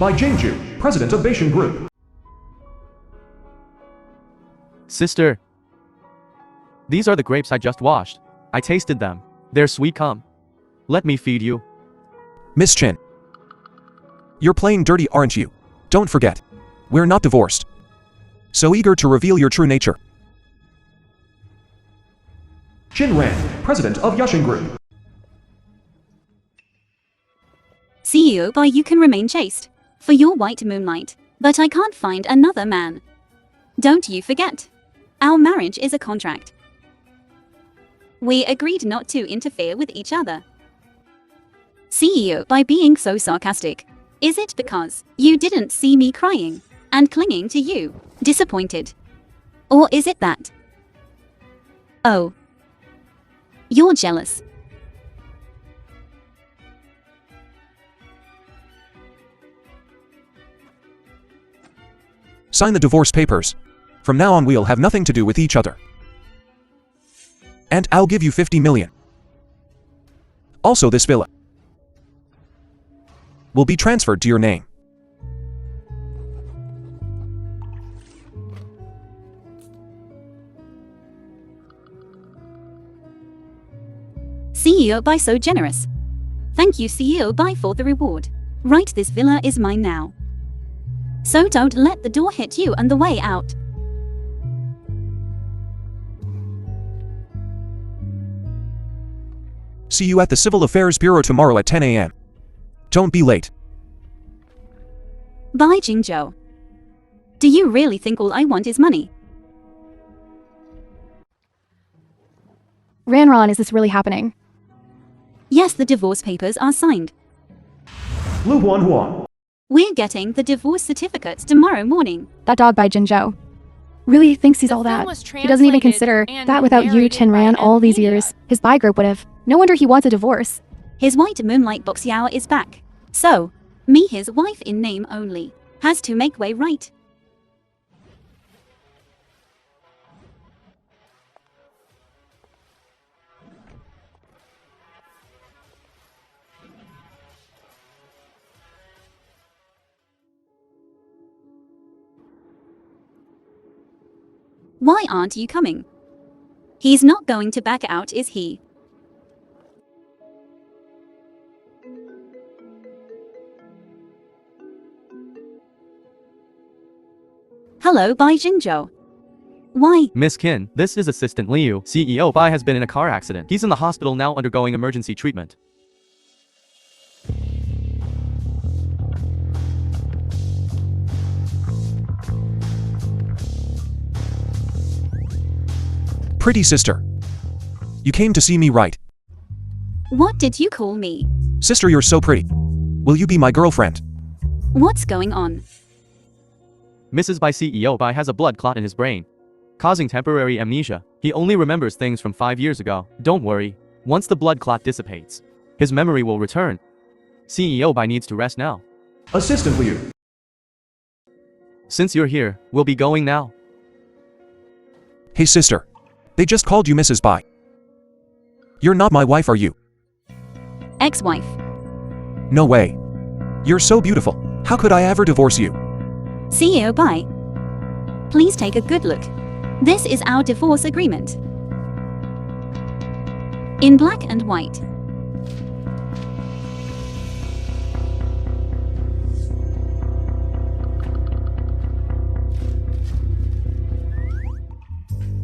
by Jingju, president of Beijing Group. Sister, these are the grapes I just washed. I tasted them. They're sweet. Come. Let me feed you. Miss Chin. You're playing dirty, aren't you? Don't forget. We're not divorced. So eager to reveal your true nature. Jin Ran, president of Yashing Group. CEO Bai, you can remain chaste for your white moonlight, but I can't find another man. Don't you forget. Our marriage is a contract. We agreed not to interfere with each other. CEO, by being so sarcastic, is it because you didn't see me crying and clinging to you, disappointed? Or is it that? Oh, you're jealous. Sign the divorce papers. From now on we'll have nothing to do with each other. And I'll give you 50 million. Also this villa will be transferred to your name. CEO Bai, so generous. Thank you, CEO Bai, for the reward. Right, this villa is mine now. So don't let the door hit you on the way out. See you at the Civil Affairs Bureau tomorrow at 10 a.m. Don't be late. Bye, Jingzhou. Do you really think all I want is money? Ranron, is this really happening? Yes, the divorce papers are signed. Lu Huan Huan. We're getting the divorce certificates tomorrow morning. That dog by Jinzhou really thinks he's all that. He doesn't even consider that without you, Chinran, all these years, his buy group would have. No wonder he wants a divorce. His white moonlight box Yao is back. So, me, his wife in name only, has to make way right. Why aren't you coming? He's not going to back out, is he? Hello, Bai Jingzhou. Why? Miss Qin, this is Assistant Liu. CEO Bai has been in a car accident. He's in the hospital now undergoing emergency treatment. Pretty sister. You came to see me, right? What did you call me? Sister, you're so pretty. Will you be my girlfriend? What's going on? Mrs. Bai, CEO Bai has a blood clot in his brain, causing temporary amnesia. He only remembers things from 5 years ago. Don't worry. Once the blood clot dissipates, his memory will return. CEO Bai needs to rest now. Assistant Liu. Since you're here, we'll be going now. Hey sister. They just called you Mrs. Bai. You're not my wife, are you? Ex-wife. No way. You're so beautiful. How could I ever divorce you? CEO Bai. Please take a good look. This is our divorce agreement. In black and white.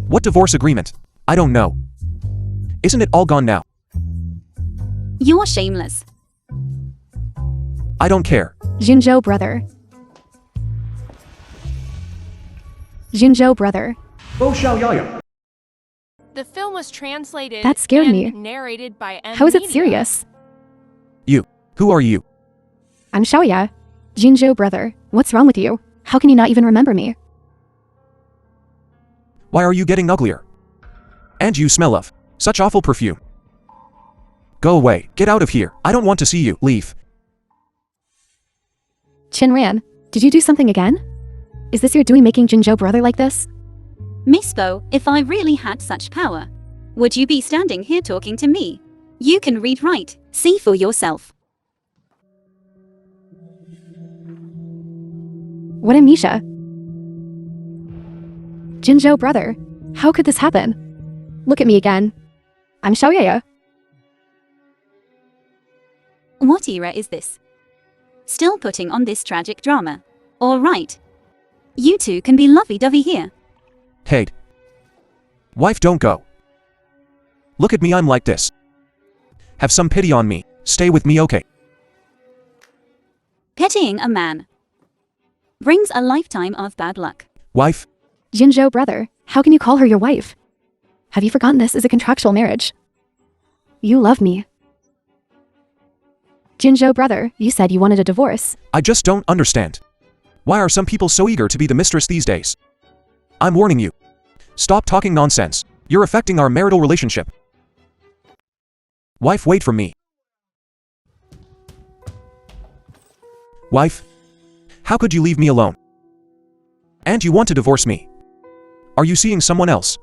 What divorce agreement? I don't know. Isn't it all gone now? You're shameless. I don't care. Jinzhou brother. Jinzhou brother. Bo Xiao Yaya. The film was translated That scared and me. narrated by How is it amnesia. serious? You. Who are you? I'm Xiaoya. Jinzhou brother. What's wrong with you? How can you not even remember me? Why are you getting uglier? And you smell of such awful perfume. Go away. Get out of here. I don't want to see you. Leave. Chinran, did you do something again? Is this your doing making Jinzhou brother like this? Miss Bo, if I really had such power, would you be standing here talking to me? You can read, write, see for yourself. What amnesia? Jinzhou brother, how could this happen? Look at me again. I'm Xiaoyaya. What era is this? Still putting on this tragic drama. All right. You two can be lovey-dovey here. Hey. Wife, don't go. Look at me, I'm like this. Have some pity on me. Stay with me, okay? Pitying a man brings a lifetime of bad luck. Wife? Jinzhou brother, how can you call her your wife? Have you forgotten this is a contractual marriage? You love me. Jinzhou brother, you said you wanted a divorce. I just don't understand. Why are some people so eager to be the mistress these days? I'm warning you. Stop talking nonsense. You're affecting our marital relationship. Wife, wait for me. Wife? How could you leave me alone? And you want to divorce me? Are you seeing someone else?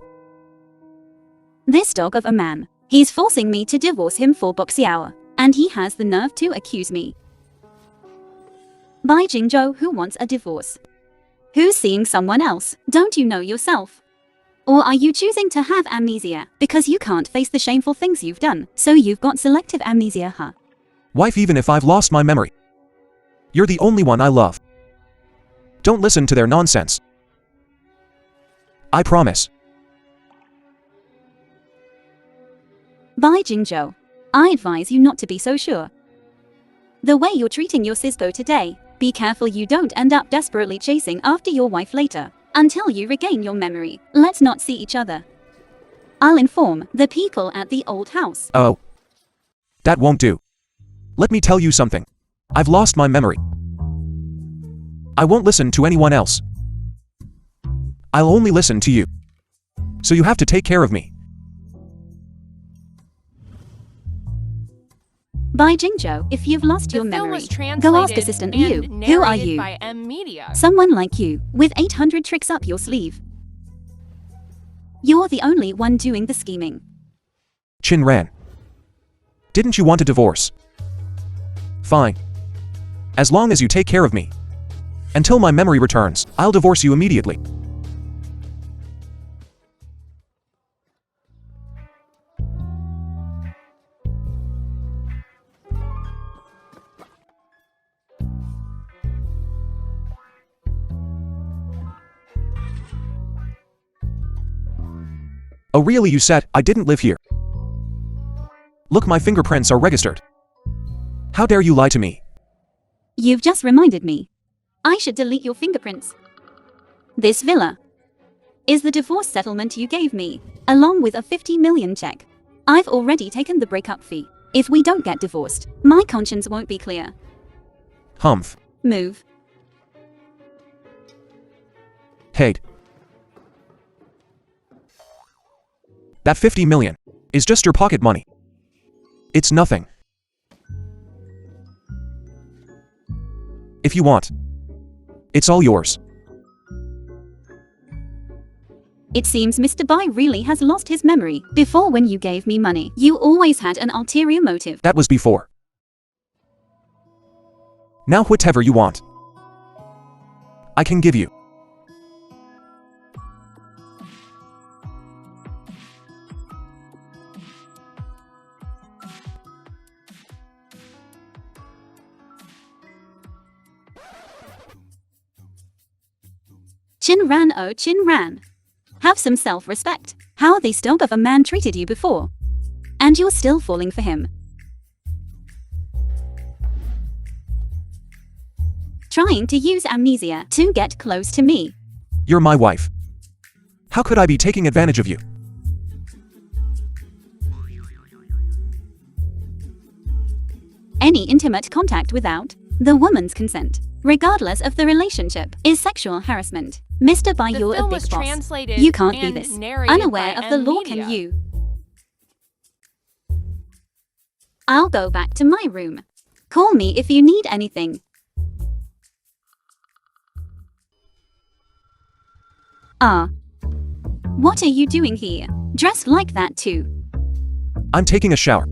This dog of a man. He's forcing me to divorce him for Boxiao. And he has the nerve to accuse me. By Jingzhou, who wants a divorce? Who's seeing someone else? Don't you know yourself? Or are you choosing to have amnesia because you can't face the shameful things you've done, so you've got selective amnesia, huh? Wife, even if I've lost my memory, you're the only one I love. Don't listen to their nonsense. I promise. By Jingzhou, I advise you not to be so sure. The way you're treating your sister today, be careful you don't end up desperately chasing after your wife later. Until you regain your memory, let's not see each other. I'll inform the people at the old house. Oh. That won't do. Let me tell you something. I've lost my memory. I won't listen to anyone else. I'll only listen to you. So you have to take care of me. By Jingzhou, if you've lost your memory, go ask Assistant Liu. Who are you? Someone like you, with 800 tricks up your sleeve. You're the only one doing the scheming. Qin Ran. Didn't you want a divorce? Fine. As long as you take care of me. Until my memory returns, I'll divorce you immediately. Oh really, you said I didn't live here? Look, my fingerprints are registered. How dare you lie to me? You've just reminded me. I should delete your fingerprints. This villa is the divorce settlement you gave me, along with a 50 million check. I've already taken the breakup fee. If we don't get divorced, my conscience won't be clear. Humph. Move. Hey. That 50 million is just your pocket money. It's nothing. If you want, it's all yours. It seems Mr. Bai really has lost his memory. Before, when you gave me money, you always had an ulterior motive. That was before. Now whatever you want, I can give you. Qin Ran, oh Qin Ran. Have some self-respect. How this dog of a man treated you before. And you're still falling for him. Trying to use amnesia to get close to me. You're my wife. How could I be taking advantage of you? Any intimate contact without the woman's consent, regardless of the relationship, is sexual harassment. Mr. Bai, you're a big boss. You can't be this unaware of the law, can you? I'll go back to my room. Call me if you need anything. Ah. What are you doing here? Dressed like that too? I'm taking a shower.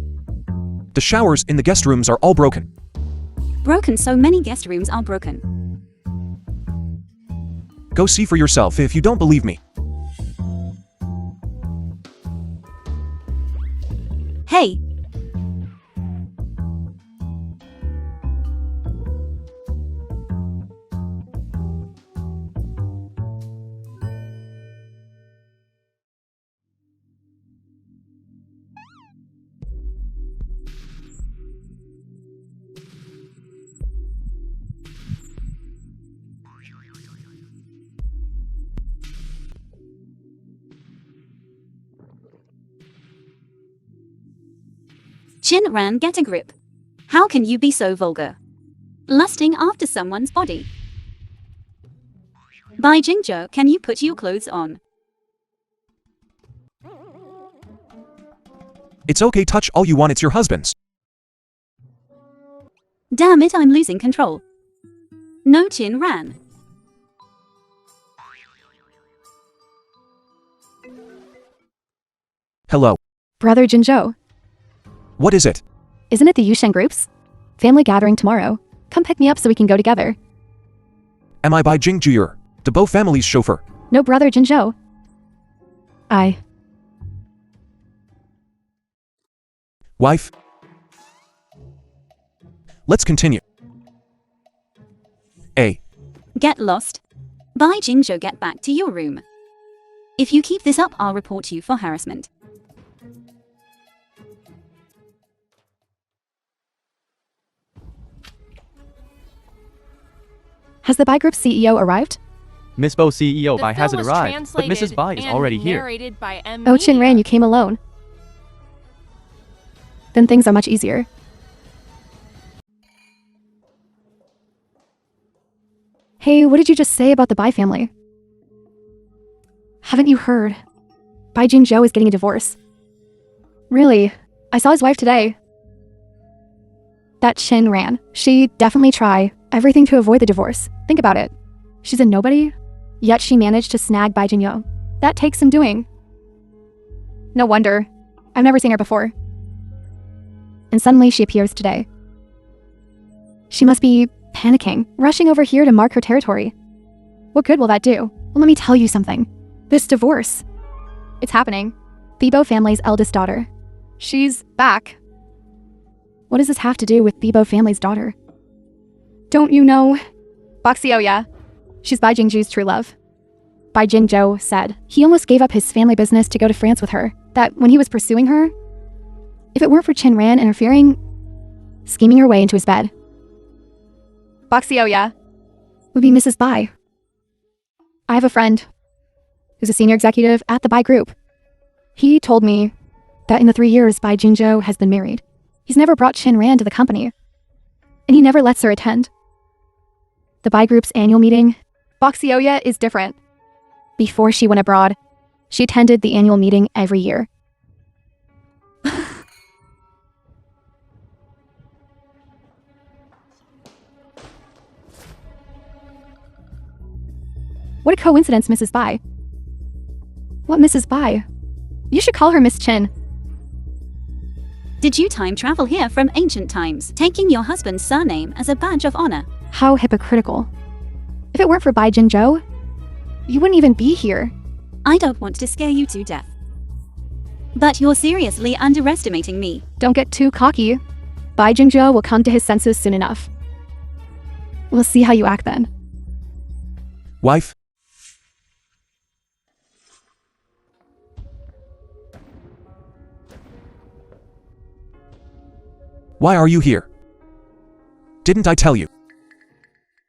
The showers in the guest rooms are all broken. Broken? So many guest rooms are broken. Go see for yourself if you don't believe me. Hey! Chin Ran, get a grip. How can you be so vulgar? Lusting after someone's body. Bai Jingzhou, can you put your clothes on? It's okay, touch all you want, it's your husband's. Damn it, I'm losing control. No, Chin Ran. Hello. Brother Jinzhou, What is it? isn't it the Yushen Group's family gathering tomorrow? Come pick me up so we can go together. Am I by Jingjuer, the Bo family's chauffeur? No, Brother Jinzhou. Wife? Let's continue. A. Get lost. Bai Jingzhou, get back to your room. If you keep this up, I'll report you for harassment. Has the Bai Group CEO arrived? Miss Bo CEO The Bai film hasn't was arrived, but Mrs. translated Bai is and already here. narrated by Oh, Chin Ran, Amnesia. you came alone. Then things are much easier. Hey, what did you just say about the Bai family? Haven't you heard? Bai Jingzhou is getting a divorce. Really? I saw his wife today. That Chin Ran. She definitely try everything to avoid the divorce. Think about it. She's a nobody, yet she managed to snag Bai Jingzhou. That takes some doing. No wonder. I've never seen her before. And suddenly she appears today. She must be panicking, rushing over here to mark her territory. What good will that do? Well, let me tell you something. This divorce. It's happening. Thibaut family's eldest daughter. She's back. What does this have to do with Thibaut family's daughter? Don't you know? Baxioya. She's Bai Jingzhou's true love. Bai Jingzhou said he almost gave up his family business to go to France with her. That when he was pursuing her, if it weren't for Chin Ran interfering, scheming her way into his bed, Baxioya would be Mrs. Bai. I have a friend who's a senior executive at the Bai Group. He told me that in the 3 years Bai Jingzhou has been married, he's never brought Chin Ran to the company, and he never lets her attend. The Bai Group's annual meeting, Baxioya is different. Before she went abroad, she attended the annual meeting every year. What a coincidence, Mrs. Bai. What Mrs. Bai? You should call her Miss Chin. Did you time travel here from ancient times, taking your husband's surname as a badge of honor? How hypocritical. If it weren't for Bai Jingzhou, you wouldn't even be here. I don't want to scare you to death. But you're seriously underestimating me. Don't get too cocky. Bai Jingzhou will come to his senses soon enough. We'll see how you act then. Wife? Why are you here? Didn't I tell you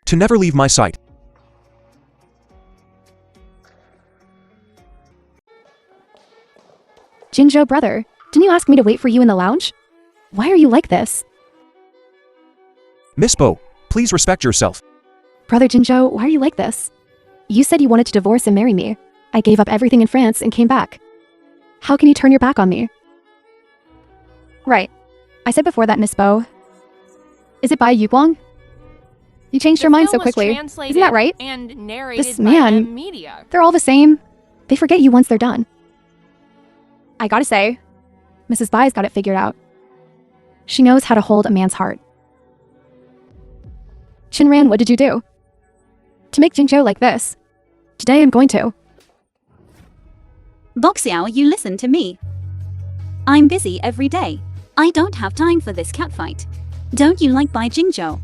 to never leave my sight? Jingzhou brother, didn't you ask me to wait for you in the lounge? Why are you like this? Miss Bo, please respect yourself. Brother Jingzhou, why are you like this? You said you wanted to divorce and marry me. I gave up everything in France and came back. How can you turn your back on me? Right. I said before that, Miss Bo. Is it Bai Yuguang? You changed your mind so quickly. Isn't that right? And narrated This by man, Amnesia. they're all the same. They forget you once they're done. I gotta say, Mrs. Bai's got it figured out. She knows how to hold a man's heart. Chin Ran, what did you do? To make Jingzhou like this? Today I'm going to. Boxiao, you listen to me. I'm busy every day. I don't have time for this catfight. Don't you like Bai Jingzhou?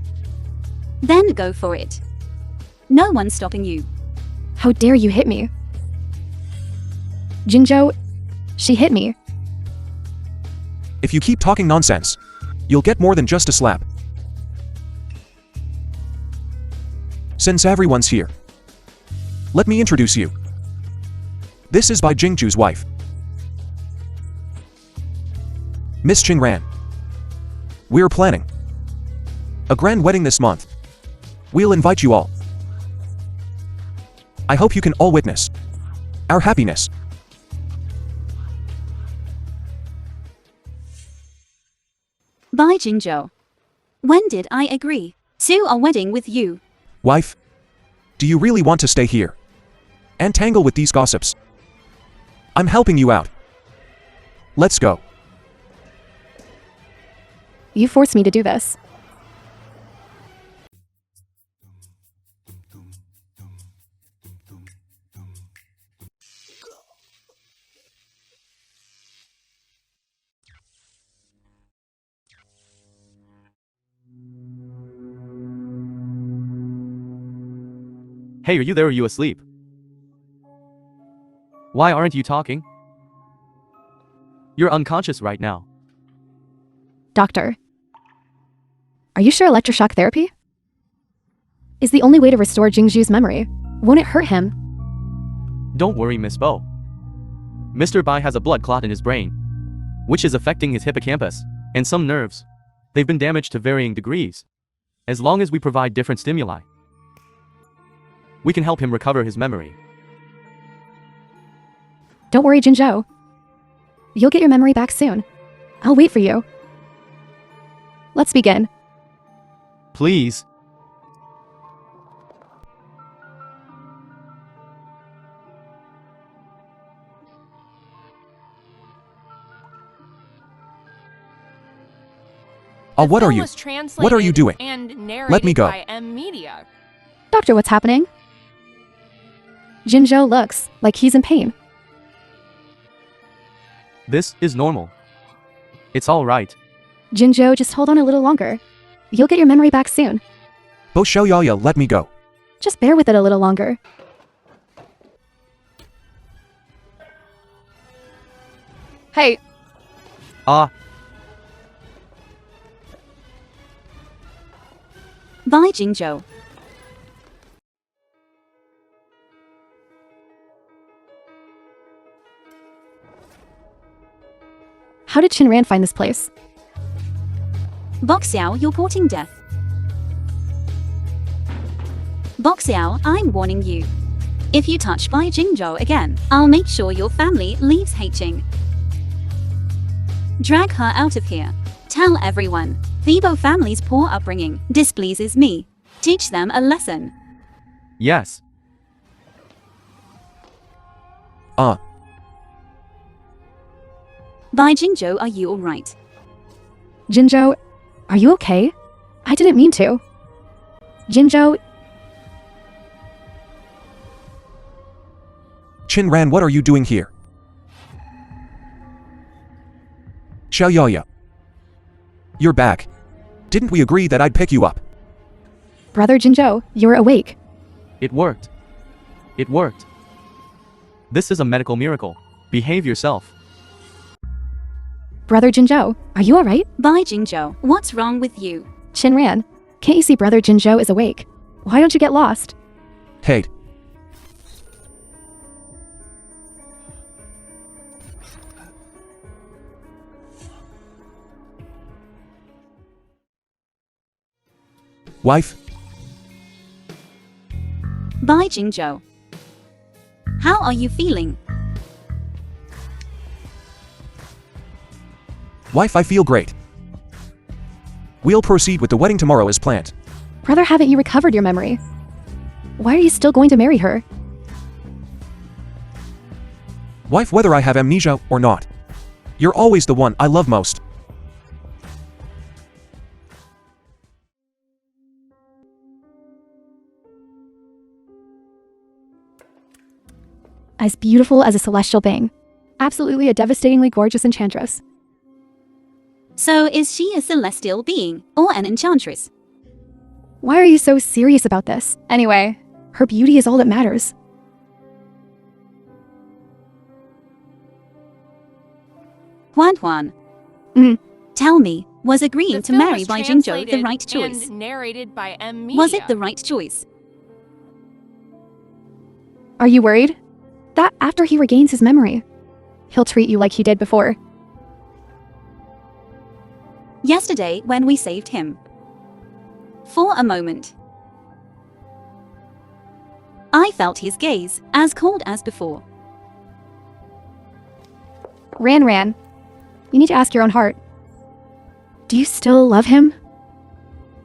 Then go for it. No one's stopping you. How dare you hit me? Jingzhou, she hit me. If you keep talking nonsense, you'll get more than just a slap. Since everyone's here, let me introduce you. This is Bai Jingzhou's wife, Miss Qingran. We're planning a grand wedding this month. We'll invite you all. I hope you can all witness our happiness. Bai Jingzhou. When did I agree to a wedding with you? Wife, do you really want to stay here and tangle with these gossips? I'm helping you out. Let's go. You forced me to do this. Hey, are you there or are you asleep? Why aren't you talking? You're unconscious right now. Doctor, are you sure electroshock therapy is the only way to restore Jingzhou's memory? Won't it hurt him? Don't worry, Miss Bo. Mr. Bai has a blood clot in his brain, which is affecting his hippocampus and some nerves. They've been damaged to varying degrees. As long as we provide different stimuli, we can help him recover his memory. Don't worry, Jingzhou. You'll get your memory back soon. I'll wait for you. Let's begin. Please. What are you? What are you doing? Let me go. By Media. Doctor, what's happening? Jingzhou looks like he's in pain. This is normal. It's all right. Jingzhou, just hold on a little longer. You'll get your memory back soon. Bo Xiaoyaya, let me go. Just bear with it a little longer. Hey, Ah, Bai Jingzhou. how did Qinran find this place? Boxiao, you're courting death. Boxiao, I'm warning you. If you touch Bai Jingzhou again, I'll make sure your family leaves Haiqing. Drag her out of here. Tell everyone. Thebo family's poor upbringing displeases me. Teach them a lesson. yes. Bai Jingzhou, are you alright? Jingzhou, are you okay? I didn't mean to. Jingzhou, Qinran, what are you doing here? Xiaoyaya, you're back. Didn't we agree that I'd pick you up? brother Jingzhou, you're awake. It worked. It worked. This is a medical miracle. Behave yourself. Brother Jingzhou, are you alright? Bai Jingzhou, what's wrong with you? Qinran, can't you see brother Jingzhou is awake? Why don't you get lost? Hey. Wife, Bai Jingzhou. How are you feeling? wife, I feel great. We'll proceed with the wedding tomorrow as planned. Brother, haven't you recovered your memory? Why are you still going to marry her? Wife, whether I have amnesia or not, you're always the one I love most. as beautiful as a celestial being. Absolutely a devastatingly gorgeous enchantress. So is she a celestial being or an enchantress? Why are you so serious about this? Anyway, her beauty is all that matters. Juan. Mm. Tell me, was agreeing The to film marry was Bai Jingzhou the translated right choice? And narrated by amnesia. Was it the right choice? Are you worried? That after he regains his memory, he'll treat you like he did before. Yesterday when we saved him. For a moment, I felt his gaze as cold as before. Ran. You need to ask your own heart. Do you still love him?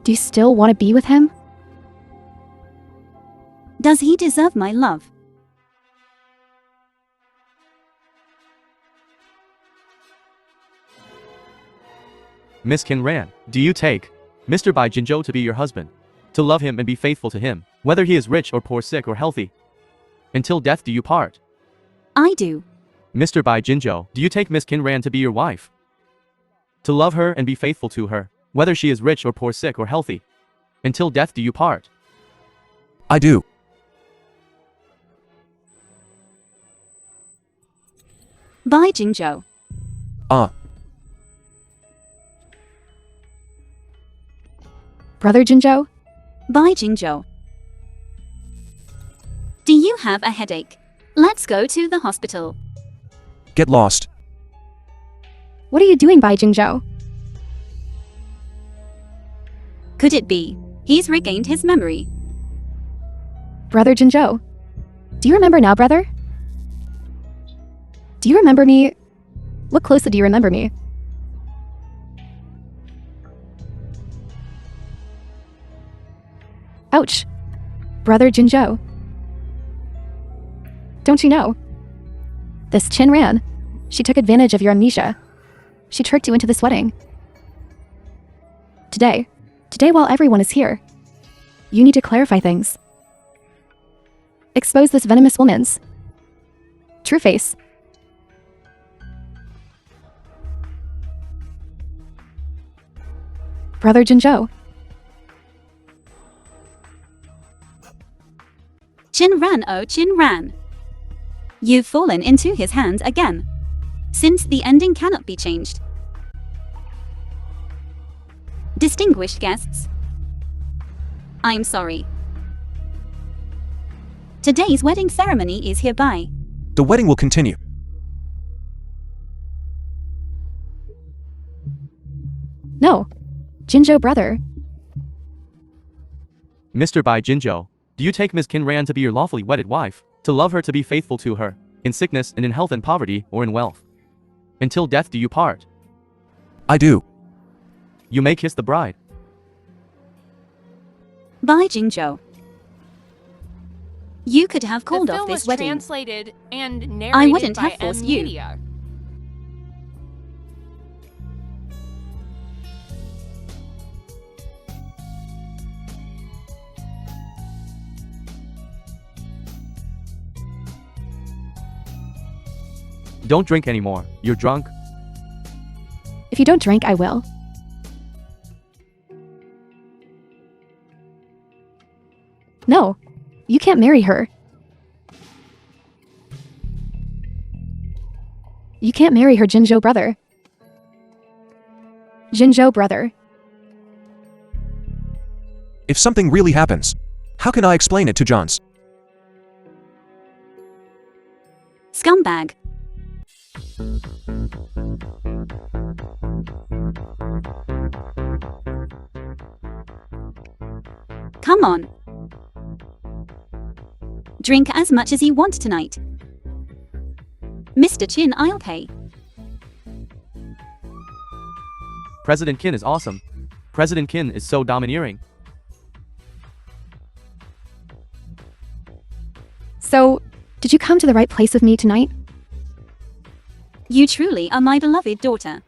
Do you still want to be with him? Does he deserve my love? Miss Qin Ran, do you take Mr. Bai Jingzhou to be your husband? To love him and be faithful to him, whether he is rich or poor, sick or healthy? Until death do you part. I do. Mr. Bai Jingzhou, do you take Miss Qin Ran to be your wife? To love her and be faithful to her, whether she is rich or poor, sick or healthy? Until death do you part. I do. Bai Jingzhou. Brother Jingzhou? Bai Jingzhou. Do you have a headache? Let's go to the hospital. Get lost. What are you doing, Bai Jingzhou? Could it be he's regained his memory? Brother Jingzhou? Do you remember now, brother? Do you remember me? Look closely, do you remember me? Ouch. Brother Jingzhou. Don't you know? This Qin Ran, she took advantage of your amnesia. She tricked you into this wedding. Today while everyone is here, you need to clarify things. Expose this venomous woman's true face. Brother Jingzhou. Qin Ran, oh Qin Ran. You've fallen into his hands again. Since the ending cannot be changed. Distinguished guests, I'm sorry. Today's wedding ceremony is hereby. The wedding will continue. No. Jingzhou, brother. Mr. Bai Jingzhou, do you take Miss Qin Ran to be your lawfully wedded wife? To love her, to be faithful to her, in sickness and in health and poverty, or in wealth? Until death do you part. I do. You may kiss the bride. Bai Jingzhou. You could have called off this wedding. Translated and narrated I wouldn't by have forced you. amnesia. Don't drink anymore. You're drunk. If you don't drink, I will. No. You can't marry her. You can't marry her, Jingzhou, brother. Jingzhou, brother. If something really happens, how can I explain it to Johns? Scumbag. Come on. Drink as much as you want tonight. Mr. Qin, I'll pay. President Qin is awesome. President Qin is so domineering. So, did you come to the right place with me tonight? You truly are my beloved daughter.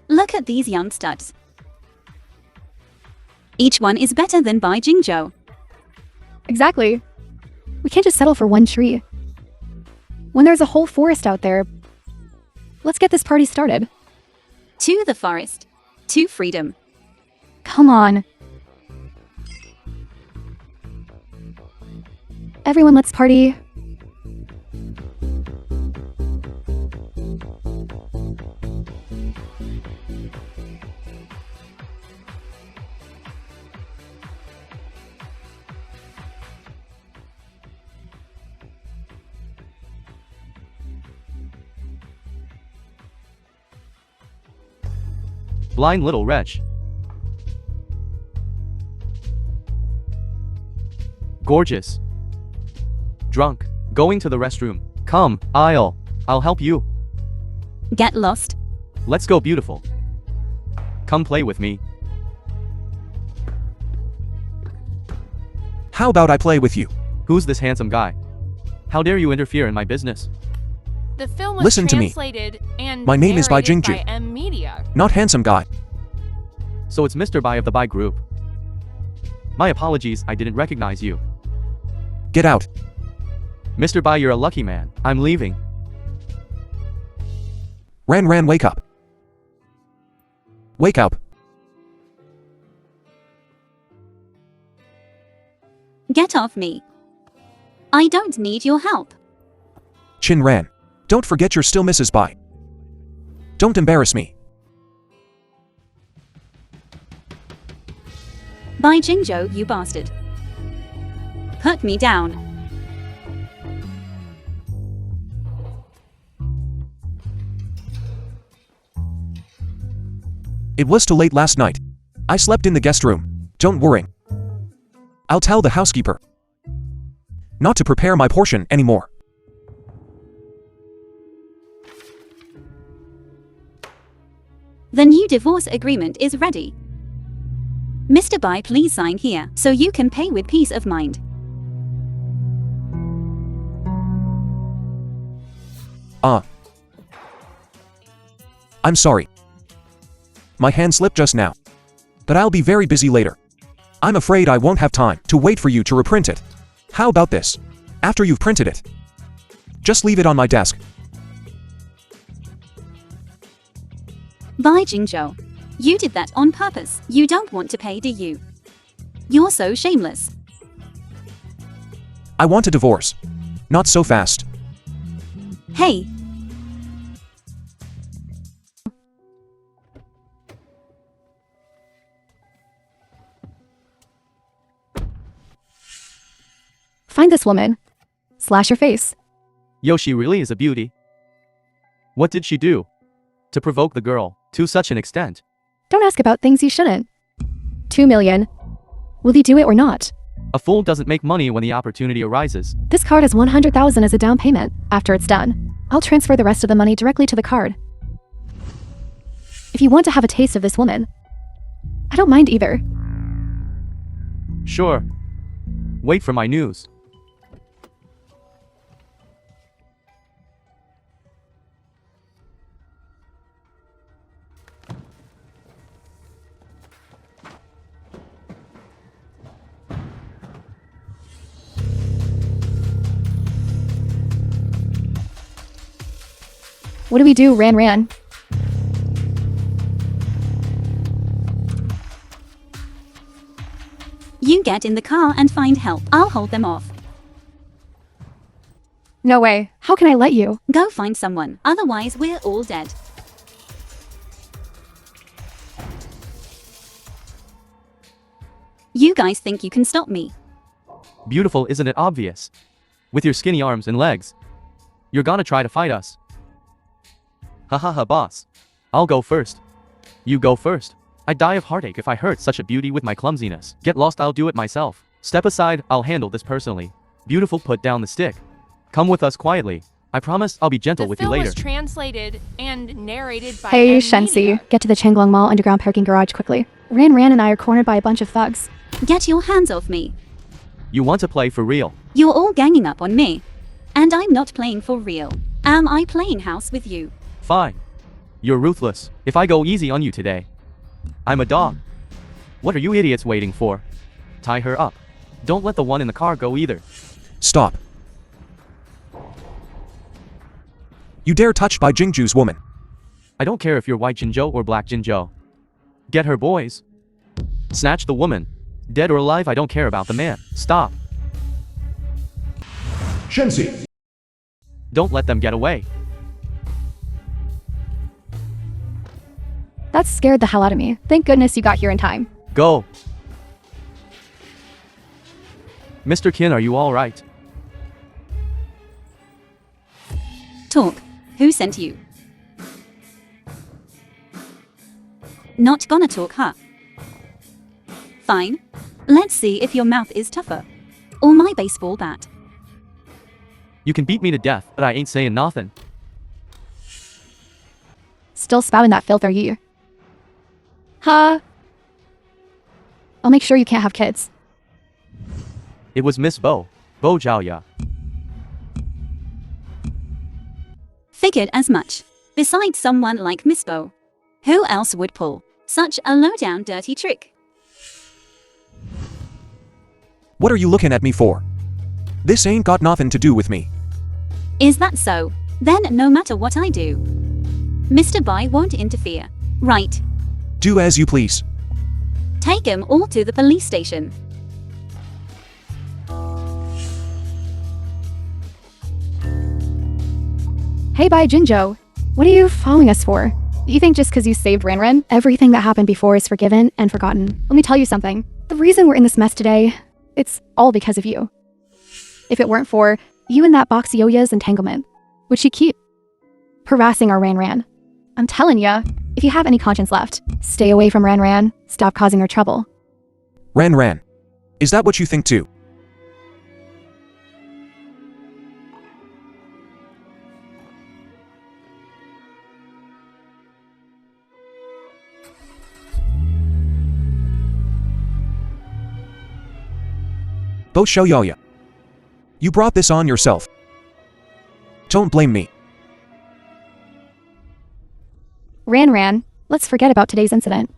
Look at these young studs. Each one is better than Bai Jingzhou. Exactly. We can't just settle for one tree. When there's a whole forest out there, let's get this party started. To the forest. To freedom. Come on. Everyone, let's party. Blind little wretch. Gorgeous. Drunk. Going to the restroom. Come, I'll help you. Get lost. Let's go, beautiful. Come play with me. How about I play with you? Who's this handsome guy? How dare you interfere in my business? The film was Listen to me. translated and My name is Bai narrated Jingju. by Media. Not handsome guy. So it's Mr. Bai of the Bai Group. My apologies, I didn't recognize you. Get out. Mr. Bai, you're a lucky man. I'm leaving. Ran, wake up. Wake up. Get off me. I don't need your help. Chin Ran. Don't forget you're still Mrs. Bai. Don't embarrass me. Bai Jingzhou, you bastard. Put me down. It was too late last night. I slept in the guest room. Don't worry. I'll tell the housekeeper not to prepare my portion anymore. The new divorce agreement is ready. Mr. Bai, please sign here, so you can pay with peace of mind. I'm sorry. My hand slipped just now. But I'll be very busy later. I'm afraid I won't have time to wait for you to reprint it. How about this? After you've printed it, just leave it on my desk. Bai Jingzhou, you did that on purpose. You don't want to pay, do you? You're so shameless. I want a divorce. Not so fast. Hey, Find this woman. Slash her face. Yo, she really is a beauty. What did she do to provoke the girl to such an extent? Don't ask about things you shouldn't. 2 million. Will he do it or not? A fool doesn't make money when the opportunity arises. This card has 100,000 as a down payment. After it's done, I'll transfer the rest of the money directly to the card. If you want to have a taste of this woman, I don't mind either. Sure. Wait for my news. What do we do, Ran? you get in the car and find help. I'll hold them off. No way. How can I let you? Go find someone, otherwise we're all dead. You guys think you can stop me? Beautiful, isn't it obvious? With your skinny arms and legs. You're gonna try to fight us. Hahaha, boss. I'll go first. You go first. I'd die of heartache if I hurt such a beauty with my clumsiness. Get lost, I'll do it myself. Step aside, I'll handle this personally. Beautiful, put down the stick. Come with us quietly. I promise I'll be gentle with you later. The film was translated and narrated by Hey, Media. Shensi. Get to the Changlong Mall underground parking garage quickly. Ran and I are cornered by a bunch of thugs. Get your hands off me. You want to play for real? You're all ganging up on me. And I'm not playing for real. Am I playing house with you? Fine. You're ruthless. If I go easy on you today, I'm a dog. What are you idiots waiting for? Tie her up. Don't let the one in the car go either. Stop. You dare touch Bai Jingju's woman. I don't care if you're white Jinzhou or black Jinzhou. Get her, boys. Snatch the woman. Dead or alive, I don't care about the man. Stop. Shensi. Don't let them get away. That scared the hell out of me. Thank goodness you got here in time. Go. Mr. Qin, are you all right? Talk. Who sent you? Not gonna talk, huh? Fine. Let's see if your mouth is tougher. Or my baseball bat. You can beat me to death, but I ain't saying nothing. Still spouting that filth, are you? Huh? I'll make sure you can't have kids. It was Miss Bo Zhaoya. Figured as much. Besides someone like Miss Bo. Who else would pull such a low-down dirty trick? What are you looking at me for? This ain't got nothing to do with me. Is that so? Then no matter what I do, Mr. Bai won't interfere. Right. Do as you please. Take 'em all to the police station. Hey, Bai Jinzhou. What are you following us for? You think just because you saved Ran, everything that happened before is forgiven and forgotten? Let me tell you something. The reason we're in this mess today, it's all because of you. If it weren't for you and that box Yoya's entanglement, would she keep harassing our Ran? I'm telling ya, if you have any conscience left, stay away from Ran. Stop causing her trouble. Ran. Is that what you think too? Bo Xiaoyaya. You brought this on yourself. Don't blame me. Ran, let's forget about today's incident.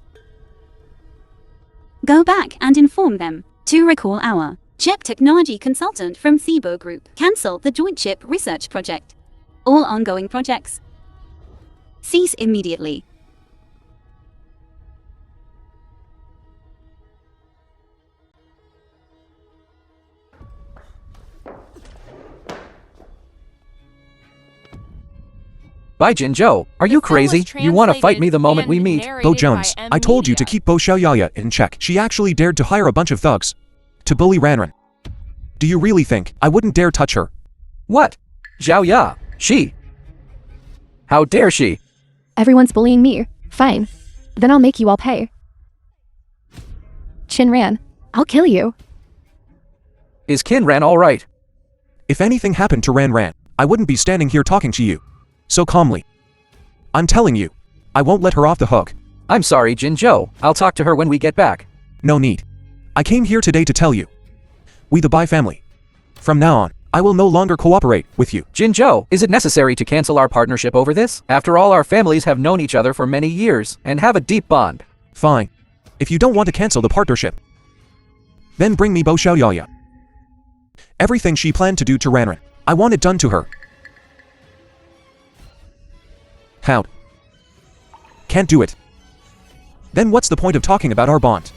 Go back and inform them to recall our chip technology consultant from Thibault Group. Cancel the joint chip research project. All ongoing projects cease immediately. Bai Jinzhou, are you crazy? You want to fight me the moment we meet? Bo Jones, I told you to keep Bo Xiaoyaya in check. She actually dared to hire a bunch of thugs to bully Ran. Do you really think I wouldn't dare touch her? What? Zhao Ya, she? How dare she? Everyone's bullying me. Fine. Then I'll make you all pay. Ran, I'll kill you. Is Ran all right? If anything happened to Ran, I wouldn't be standing here talking to you so calmly. I'm telling you, I won't let her off the hook. I'm sorry, Jinzhou. I'll talk to her when we get back. No need. I came here today to tell you. We the Bai family. From now on, I will no longer cooperate with you. Jinzhou, is it necessary to cancel our partnership over this? After all, our families have known each other for many years and have a deep bond. Fine. If you don't want to cancel the partnership, then bring me Bo Xiaoyaya. Everything she planned to do to Ran, I want it done to her. How? Can't do it. Then what's the point of talking about our bond?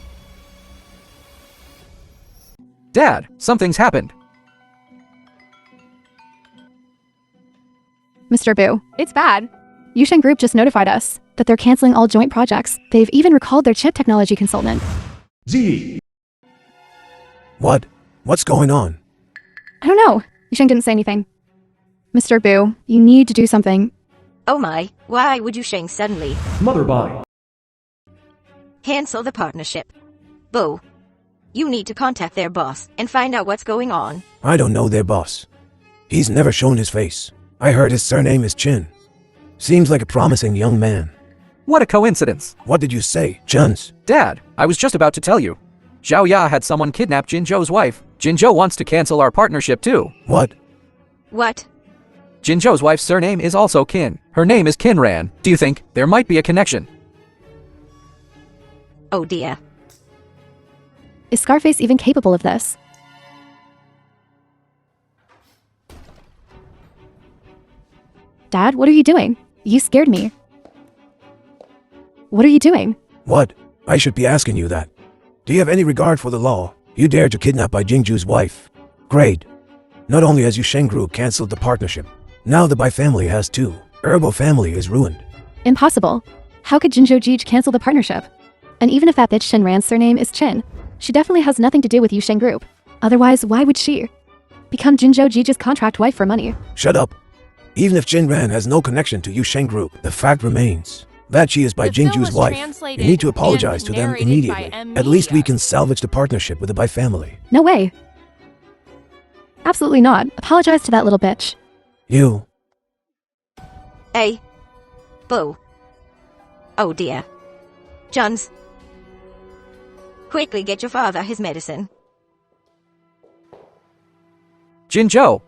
Dad, something's happened. Mr. Boo, it's bad. Yushen Group just notified us that they're canceling all joint projects. They've even recalled their chip technology consultant. Ziyi. What? What's going on? I don't know. Yushen didn't say anything. Mr. Boo, you need to do something. Oh my, why would you Shang suddenly Mother Bai. cancel the partnership? Bo, you need to contact their boss and find out what's going on. I don't know their boss. He's never shown his face. I heard his surname is Chin. Seems like a promising young man. What a coincidence. What did you say, Juns? Dad, I was just about to tell you. Zhao Ya had someone kidnap Jinzhou's wife. Jinzhou wants to cancel our partnership too. What? What? Jinzhou's wife's surname is also Qin. Her name is Ran. Do you think there might be a connection? Oh dear. Is Scarface even capable of this? Dad, what are you doing? You scared me. What are you doing? What? I should be asking you that. Do you have any regard for the law? You dared to kidnap Bai Jingju's wife. Great. Not only has Yusheng Group cancelled the partnership, now the Bai family has too. Herbal family is ruined. Impossible. How could Jinzhou Ji cancel the partnership? And even if that bitch Shenran's surname is Chen, she definitely has nothing to do with Yusheng Group. Otherwise, why would she become Jinzhou Ji's contract wife for money? Shut up. Even if Jinran has no connection to Yusheng Group, the fact remains that she is Bai The film Jingju's was wife. You translated need to apologize and to them narrated immediately. by At least we amnesia. can salvage the partnership with the Bai family. No way. Absolutely not. Apologize to that little bitch. You. Hey. Boo. Oh dear. Johns. Quickly get your father his medicine. Jinzhou,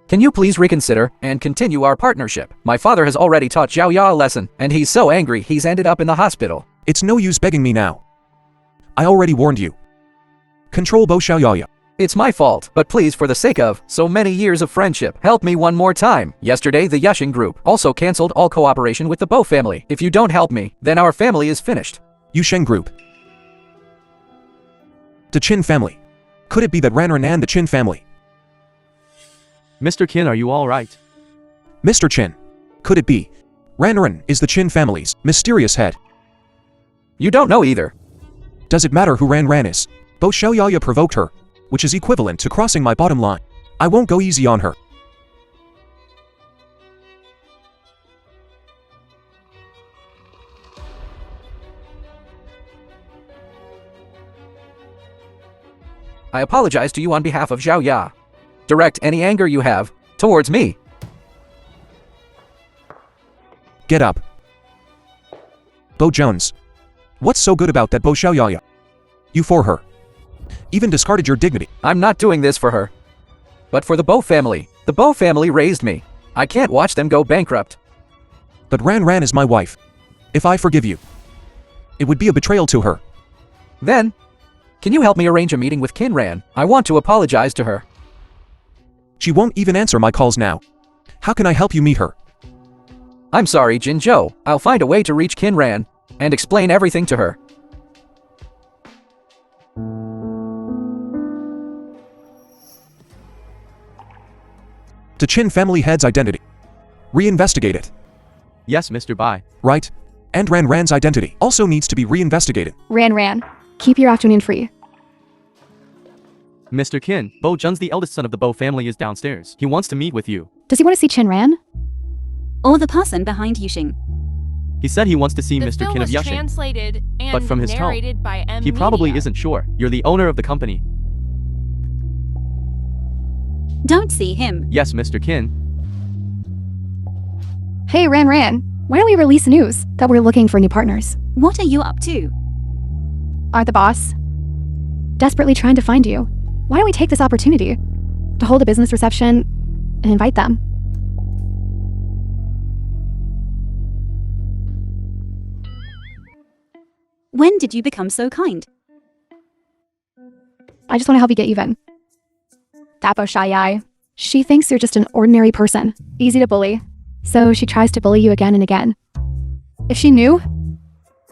can you please reconsider and continue our partnership? My father has already taught Zhao Ya a lesson, and he's so angry he's ended up in the hospital. It's no use begging me now. I already warned you. Control Bo Xiaoyaya. It's my fault, but please, for the sake of so many years of friendship, help me one more time. Yesterday, the Yusheng Group also cancelled all cooperation with the Bo family. If you don't help me, then our family is finished. Yusheng Group. The Qin family. Could it be that Ranran and the Qin family? Mr. Qin, are you alright? Mr. Qin. Could it be? Ranran is the Qin family's mysterious head. You don't know either. Does it matter who Ranran is? Bo Xiaoyaya provoked her, which is equivalent to crossing my bottom line. I won't go easy on her. I apologize to you on behalf of Zhao Ya. Direct any anger you have towards me. Get up. Bo Jones. What's so good about that Bo Xiaoyaya? You for her. Even discarded your dignity. I'm not doing this for her, but for the Bo family. The Bo family raised me. I can't watch them go bankrupt. But Ranran is my wife. If I forgive you, it would be a betrayal to her. Then, can you help me arrange a meeting with Kinran? I want to apologize to her. She won't even answer my calls now. How can I help you meet her? I'm sorry, Jinzhou. I'll find a way to reach Kinran and explain everything to her. The Qin family head's identity. Reinvestigate it. Yes, Mr. Bai. Right? And Ranran's identity also needs to be reinvestigated. Ran. Keep your afternoon free. Mr. Qin, Bo Jun's the eldest son of the Bo family is downstairs. He wants to meet with you. Does he want to see Ran? Or the person behind Yushing? He said he wants to see The Mr. film Qin of was Yushing. translated and But from his tone, narrated by amnesia. He probably isn't sure. You're the owner of the company. Don't see him. Yes, Mr. Qin. Hey, Ran. Why don't we release news that we're looking for new partners? What are you up to? Are the boss desperately trying to find you? Why don't we take this opportunity to hold a business reception and invite them? When did you become so kind? I just want to help you get even. That Bo Xiaoyai, she thinks you're just an ordinary person, easy to bully, so she tries to bully you again and again. If she knew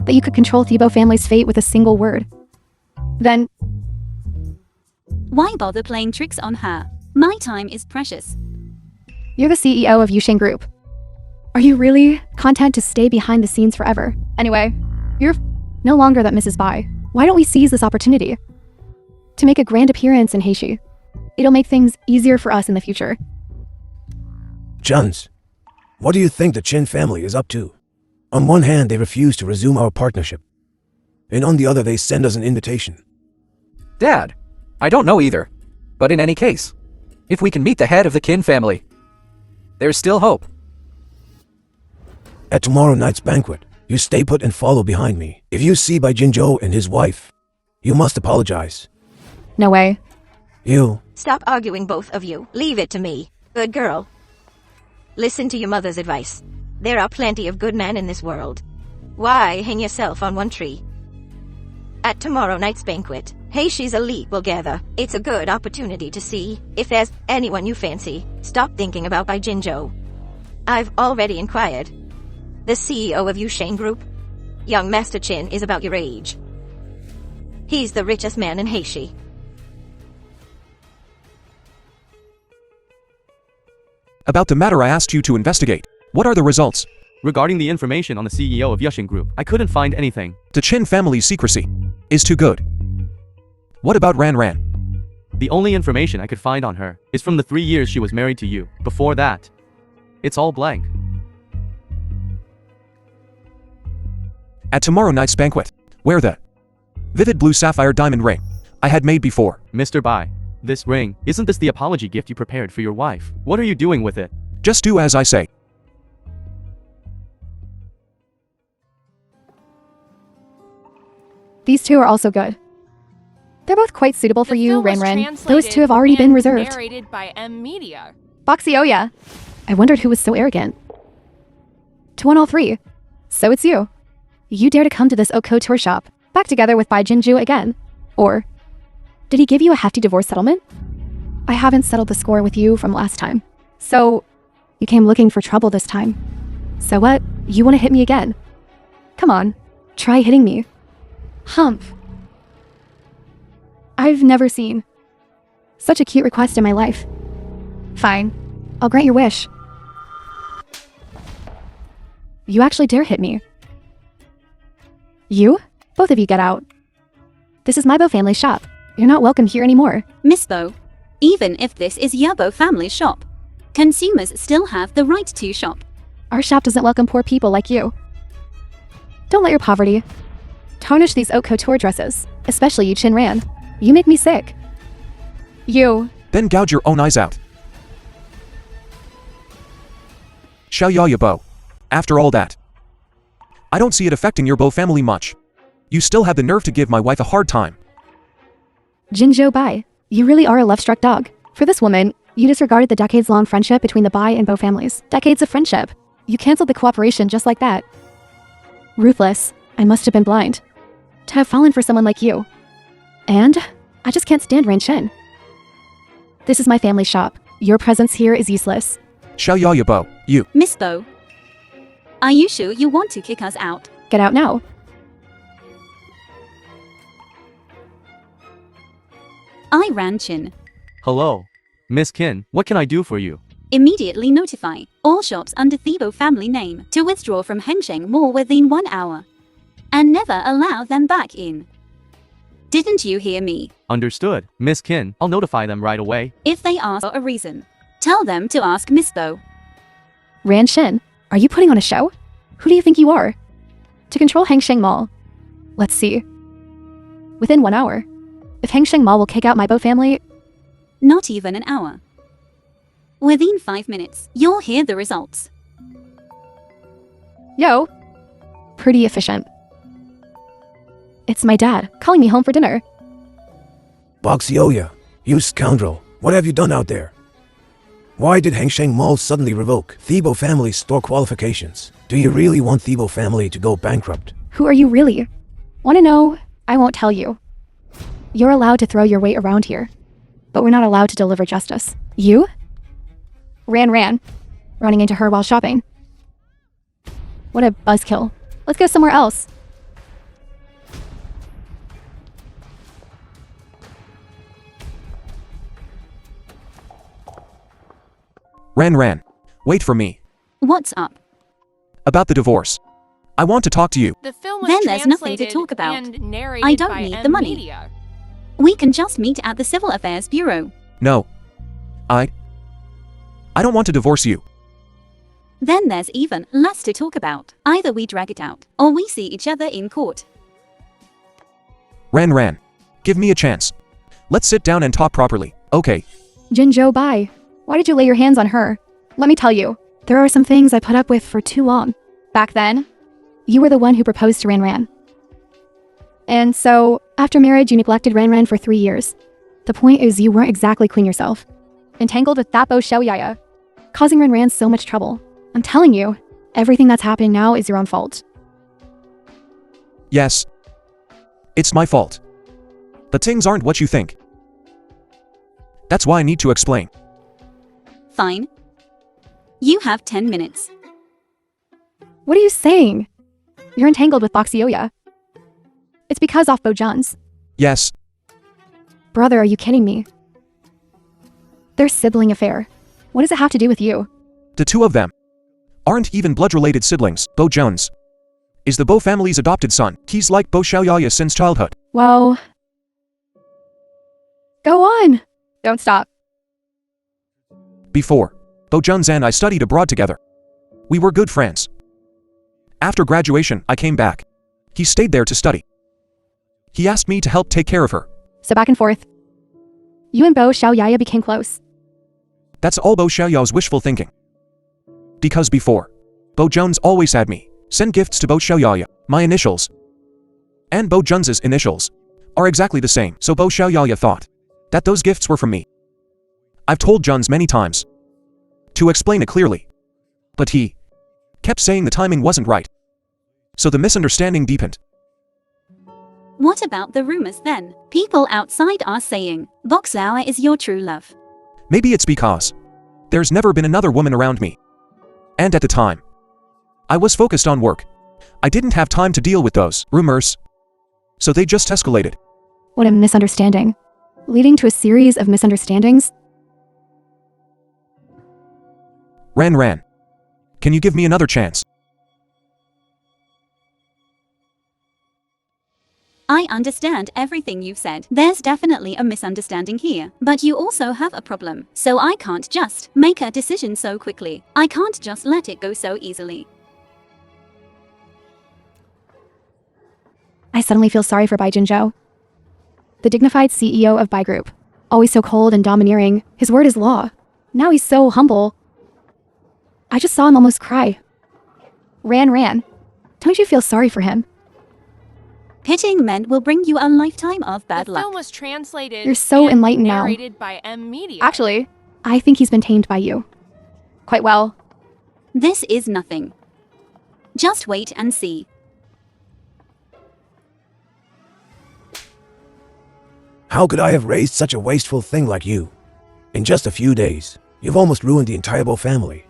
that you could control Thibault family's fate with a single word, then Why bother playing tricks on her? My time is precious. you're the CEO of Yusheng Group. Are you really content to stay behind the scenes forever? Anyway, you're no longer that Mrs. Bai. Why don't we seize this opportunity to make a grand appearance in Heishi? It'll make things easier for us in the future. Juns, what do you think the Qin family is up to? On one hand, they refuse to resume our partnership, and on the other, they send us an invitation. Dad, I don't know either. But in any case, if we can meet the head of the Qin family, there's still hope. At tomorrow night's banquet, you stay put and follow behind me. If you see Bai Jinzhou and his wife, you must apologize. No way. You. Stop arguing, both of you. Leave it to me. Good girl. Listen to your mother's advice. There are plenty of good men in this world. Why hang yourself on one tree? At tomorrow night's banquet, Heishi's elite will gather. It's a good opportunity to see if there's anyone you fancy. Stop thinking about Bai Jinzhou. I've already inquired. The CEO of Yusheng Group, young Master Chin, is about your age. He's the richest man in Heishi. About the matter I asked you to investigate. What are the results? Regarding the information on the CEO of Yusheng Group, I couldn't find anything. The Chin family's secrecy is too good. What about Ran Ran? The only information I could find on her is from the 3 years she was married to you. Before that, it's all blank. At tomorrow night's banquet, wear the vivid blue sapphire diamond ring I had made before. Mr. Bai, this ring, isn't this the apology gift you prepared for your wife? What are you doing with it? Just do as I say. These two are also good. They're both quite suitable for The you, film was Ran Ran. Those translated two have already been and reserved. Narrated by Amnesia. Boxioya. I wondered who was so arrogant. To want all three. So it's you. You dare to come to this haute couture shop, back together with Bai Jinju again. Or, did he give you a hefty divorce settlement? I haven't settled the score with you from last time. So, you came looking for trouble this time. So what? You want to hit me again? Come on, try hitting me. Humph. I've never seen such a cute request in my life. Fine, I'll grant your wish. You actually dare hit me. You? Both of you get out. This is my Bo family shop. You're not welcome here anymore. Miss Bo, even if this is Yabo family shop, consumers still have the right to shop. Our shop doesn't welcome poor people like you. Don't let your poverty tarnish these haute couture dresses, especially you, Chin Ran. You make me sick. You. Then gouge your own eyes out. Xiao Ya Bo. After all that, I don't see it affecting your Bo family much. You still have the nerve to give my wife a hard time. Jinzhou Bai, you really are a love-struck dog. For this woman, you disregarded the decades-long friendship between the Bai and Bo families. Decades of friendship. You canceled the cooperation just like that. Ruthless. I must have been blind to have fallen for someone like you. And I just can't stand Ran Chen. This is my family shop. Your presence here is useless. Xiao Ya Bo, you. Miss Bo, are you sure you want to kick us out? Get out now. I Ran Chin. Hello. Miss Kin, what can I do for you? Immediately notify all shops under Thibault family name to withdraw from Hengsheng Mall within 1 hour. And never allow them back in. Didn't you hear me? Understood. Miss Kin, I'll notify them right away. If they ask for a reason, tell them to ask Miss Bo. Ran Chen, are you putting on a show? Who do you think you are? To control Hengsheng Mall. Let's see. Within 1 hour. If Hengsheng Mall will kick out my Bo family, Not even an hour. Within 5 minutes, you'll hear the results. yo. Pretty efficient. It's my dad calling me home for dinner. Boxioya, you scoundrel. What have you done out there? Why did Hengsheng Mall suddenly revoke Thibault family's store qualifications? Do you really want Thibault family to go bankrupt? Who are you really? Want to know? I won't tell you. You're allowed to throw your weight around here, but we're not allowed to deliver justice. You? Ran, running into her while shopping. What a buzzkill. Let's go somewhere else. Ran, wait for me. What's up? About the divorce. I want to talk to you. The film was Then there's nothing to translated talk about. and narrated I don't by need the money. Amnesia. We can just meet at the Civil Affairs Bureau. No. I don't want to divorce you. Then there's even less to talk about. Either we drag it out, or we see each other in court. Ran, give me a chance. Let's sit down and talk properly, okay? Jinzhou Bai, why did you lay your hands on her? Let me tell you, there are some things I put up with for too long. Back then, you were the one who proposed to Ran. And so, after marriage, you neglected Ran for 3 years. The point is you weren't exactly queen yourself. Entangled with that Bo Xiaoyaya, causing Ran so much trouble. I'm telling you, everything that's happening now is your own fault. Yes. It's my fault. But things aren't what you think. That's why I need to explain. Fine. You have 10 minutes. What are you saying? You're entangled with Boxioya. It's because off Bojan's. Yes, Brother, are you kidding me? Their sibling affair. What does it have to do with you? the two of them aren't even blood-related siblings. Bo Jones is the Bo family's adopted son. He's like Bo Xiaoyaya since childhood. Whoa. Go on. Don't stop. Before, Bo Jones and I studied abroad together. We were good friends. After graduation, I came back. He stayed there to study. He asked me to help take care of her. So back and forth. You and Bo Xiaoyaya became close. That's all Bo Xiaoyao's wishful thinking. Because before, Bo Jones always had me send gifts to Bo Xiaoyaya. My initials and Bo Jones's initials are exactly the same, so Bo Xiaoyaya thought that those gifts were from me. I've told Jones many times to explain it clearly, but he kept saying the timing wasn't right. So the misunderstanding deepened. What about the rumors then? People outside are saying, Boxioya is your true love. Maybe it's because there's never been another woman around me. And at the time, I was focused on work. I didn't have time to deal with those rumors. So they just escalated. What a misunderstanding. Leading to a series of misunderstandings. Ran. Can you give me another chance? I understand everything you've said. There's definitely a misunderstanding here. But you also have a problem. So I can't just make a decision so quickly. I can't just let it go so easily. I suddenly feel sorry for Bai Jinzhou. The dignified CEO of Bai Group. Always so cold and domineering. His word is law. Now he's so humble. I just saw him almost cry. Ran. Don't you feel sorry for him? Pitying men will bring you a lifetime of bad The luck. film was translated You're so and enlightened now. narrated by M Media. Actually, I think he's been tamed by you. Quite well. This is nothing. Just wait and see. How could I have raised such a wasteful thing like you? In just a few days, you've almost ruined the entire Bo family.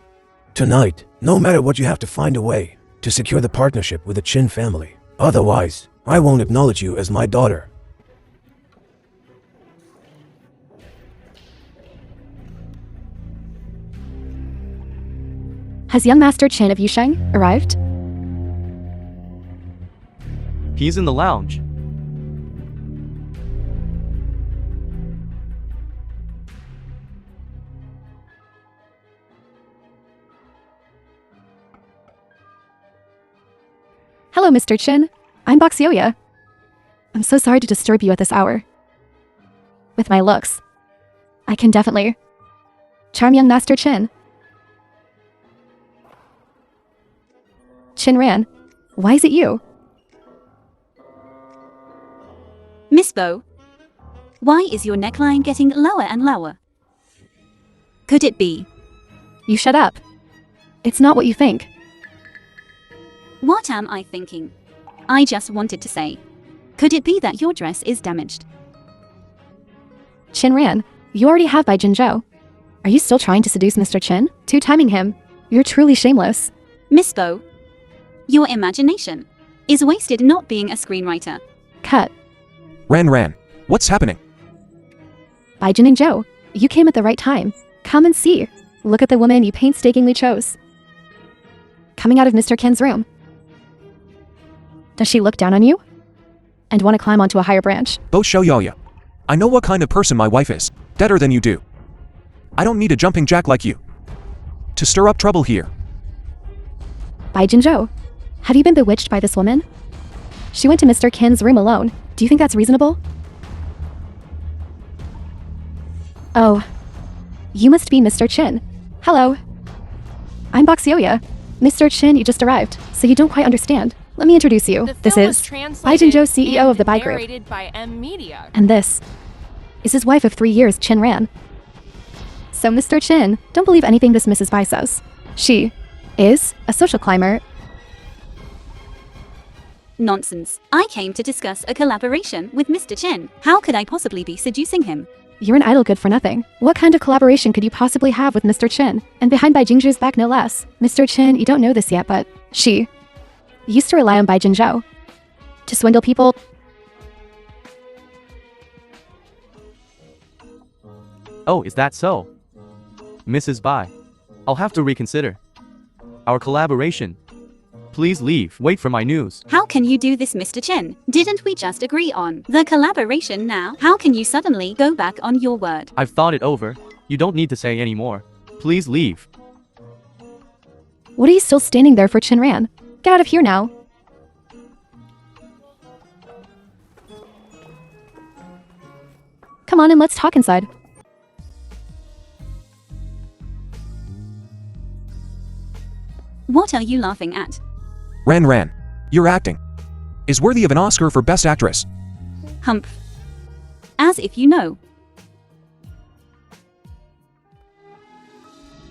Tonight, no matter what, you have to find a way to secure the partnership with the Chin family. Otherwise, I won't acknowledge you as my daughter. Has young Master Chin of Yusheng arrived? He's in the lounge. Hello, Mr. Chin. I'm Boxioya. I'm so sorry to disturb you at this hour. With my looks, I can definitely charm young Master Chin. Chin Ran, why is it you? Miss Bo, why is your neckline getting lower and lower? Could it be? You shut up. It's not what you think. What am I thinking? I just wanted to say. Could it be that your dress is damaged? Chin Ran, you already have Bai Jinzhou. Are you still trying to seduce Mr. Chin? Two-timing him. You're truly shameless. Miss Bo, your imagination is wasted not being a screenwriter. Cut. Ran. What's happening? Bai Jinzhou, you came at the right time. Come and see. Look at the woman you painstakingly chose. Coming out of Mr. Ken's room. Does she look down on you? And want to climb onto a higher branch? Bo Xiaoyaya. I know what kind of person my wife is. Deader than you do. I don't need a jumping jack like you to stir up trouble here. Bai Jinzhou, have you been bewitched by this woman? She went to Mr. Ken's room alone. Do you think that's reasonable? Oh, you must be Mr. Chin. Hello. I'm Boxioya. Mr. Chin, you just arrived, so you don't quite understand. Let me introduce you. The This film was is Bai translated Jinzhou, CEO of the and Bai Group. narrated by M Media. And this is his wife of 3 years, Chin Ran. So, Mr. Chin, don't believe anything this Mrs. Bai says. She is a social climber. Nonsense. I came to discuss a collaboration with Mr. Chen. How could I possibly be seducing him? You're an idol good for nothing. What kind of collaboration could you possibly have with Mr. Chin? And behind Bai Jingzhu's back no less. Mr. Chin, you don't know this yet, but she used to rely on Bai Jingzhou to swindle people. Oh, is that so? Mrs. Bai, I'll have to reconsider our collaboration. Please leave. Wait for my news. How can you do this, Mr. Chen? Didn't we just agree on the collaboration now? How can you suddenly go back on your word? I've thought it over. You don't need to say any more. Please leave. What are you still standing there for, Chin Ran? Get out of here now. Come on and let's talk inside. What are you laughing at? Ran, your acting is worthy of an Oscar for Best Actress. Humph. As if you know.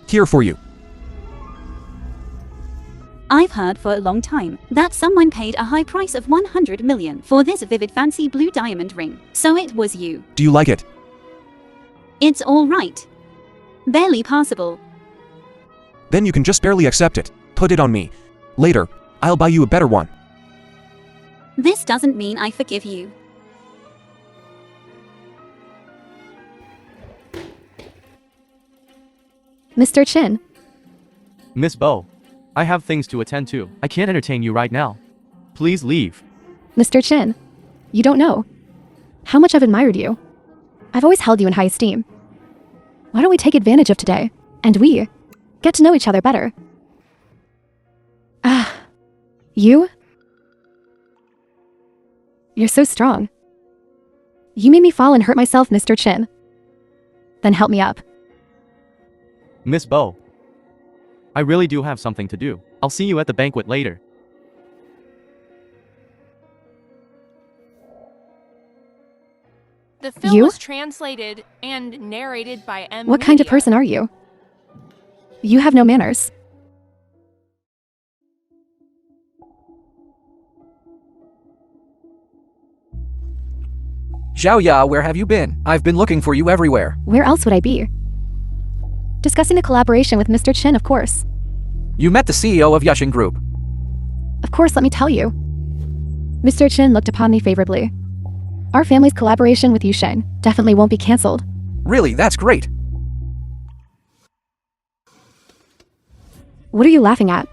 Here for you. I've heard for a long time that someone paid a high price of 100 million for this vivid fancy blue diamond ring. So it was you. Do you like it? It's all right. Barely passable. Then you can just barely accept it. Put it on me. Later, I'll buy you a better one. This doesn't mean I forgive you. Mr. Chin, Miss Bo, I have things to attend to. I can't entertain you right now. Please leave. Mr. Chin, you don't know how much I've admired you. I've always held you in high esteem. Why don't we take advantage of today, and we get to know each other better? You? You're so strong. You made me fall and hurt myself, Mr. Chin. Then help me up. Miss Bo, I really do have something to do. I'll see you at the banquet later. The film You? was translated and narrated by M. What kind of person are you? You have no manners. Zhao Ya, where have you been? I've been looking for you everywhere. Where else would I be? Discussing a collaboration with Mr. Chin, of course. You met the CEO of Yusheng Group. Of course, let me tell you. Mr. Chin looked upon me favorably. Our family's collaboration with Yusheng definitely won't be cancelled. Really, that's great. What are you laughing at?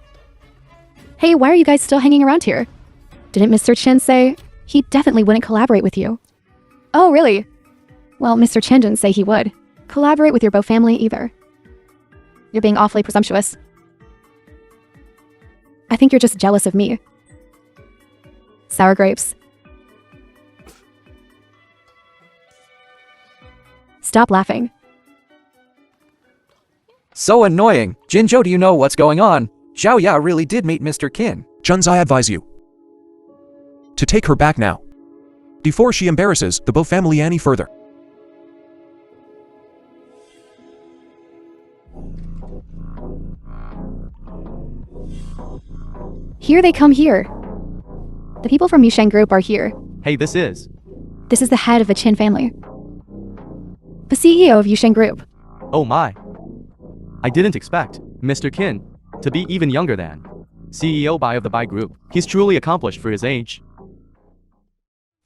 Hey, why are you guys still hanging around here? Didn't Mr. Chin say he definitely wouldn't collaborate with you? Oh, really? Well, Mr. Chin didn't say he would collaborate with your Bo family either. You're being awfully presumptuous. I think you're just jealous of me. Sour grapes. Stop laughing. So annoying. Jinzhou, do you know what's going on? Zhao Ya really did meet Mr. Qin. Juns, I advise you to take her back now, before she embarrasses the Bo family any further. Here they come here. The people from Yusheng Group are here. Hey, this is the head of the Chin family. The CEO of Yusheng Group. Oh my. I didn't expect Mr. Qin to be even younger than CEO Bai of the Bai Group. He's truly accomplished for his age.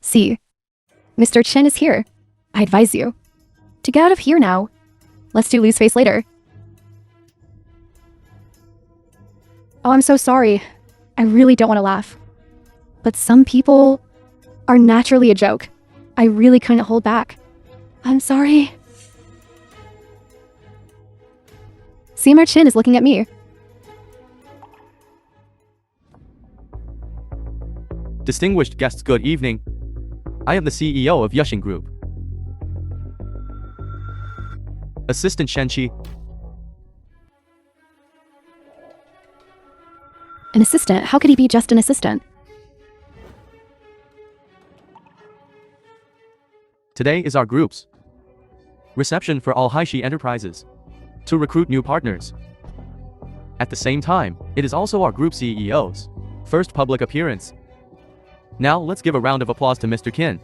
See, Mr. Chin is here. I advise you to get out of here now. Let's do lose face later. Oh, I'm so sorry. I really don't want to laugh. But some people are naturally a joke. I really couldn't hold back. I'm sorry. CMR Chin is looking at me. Distinguished guests, good evening. I am the CEO of Yusheng Group. Assistant Shenqi. An assistant? How could he be just an assistant? Today is our group's reception for all Haishi enterprises to recruit new partners. At the same time, it is also our group CEO's first public appearance. Now let's give a round of applause to Mr. Qin.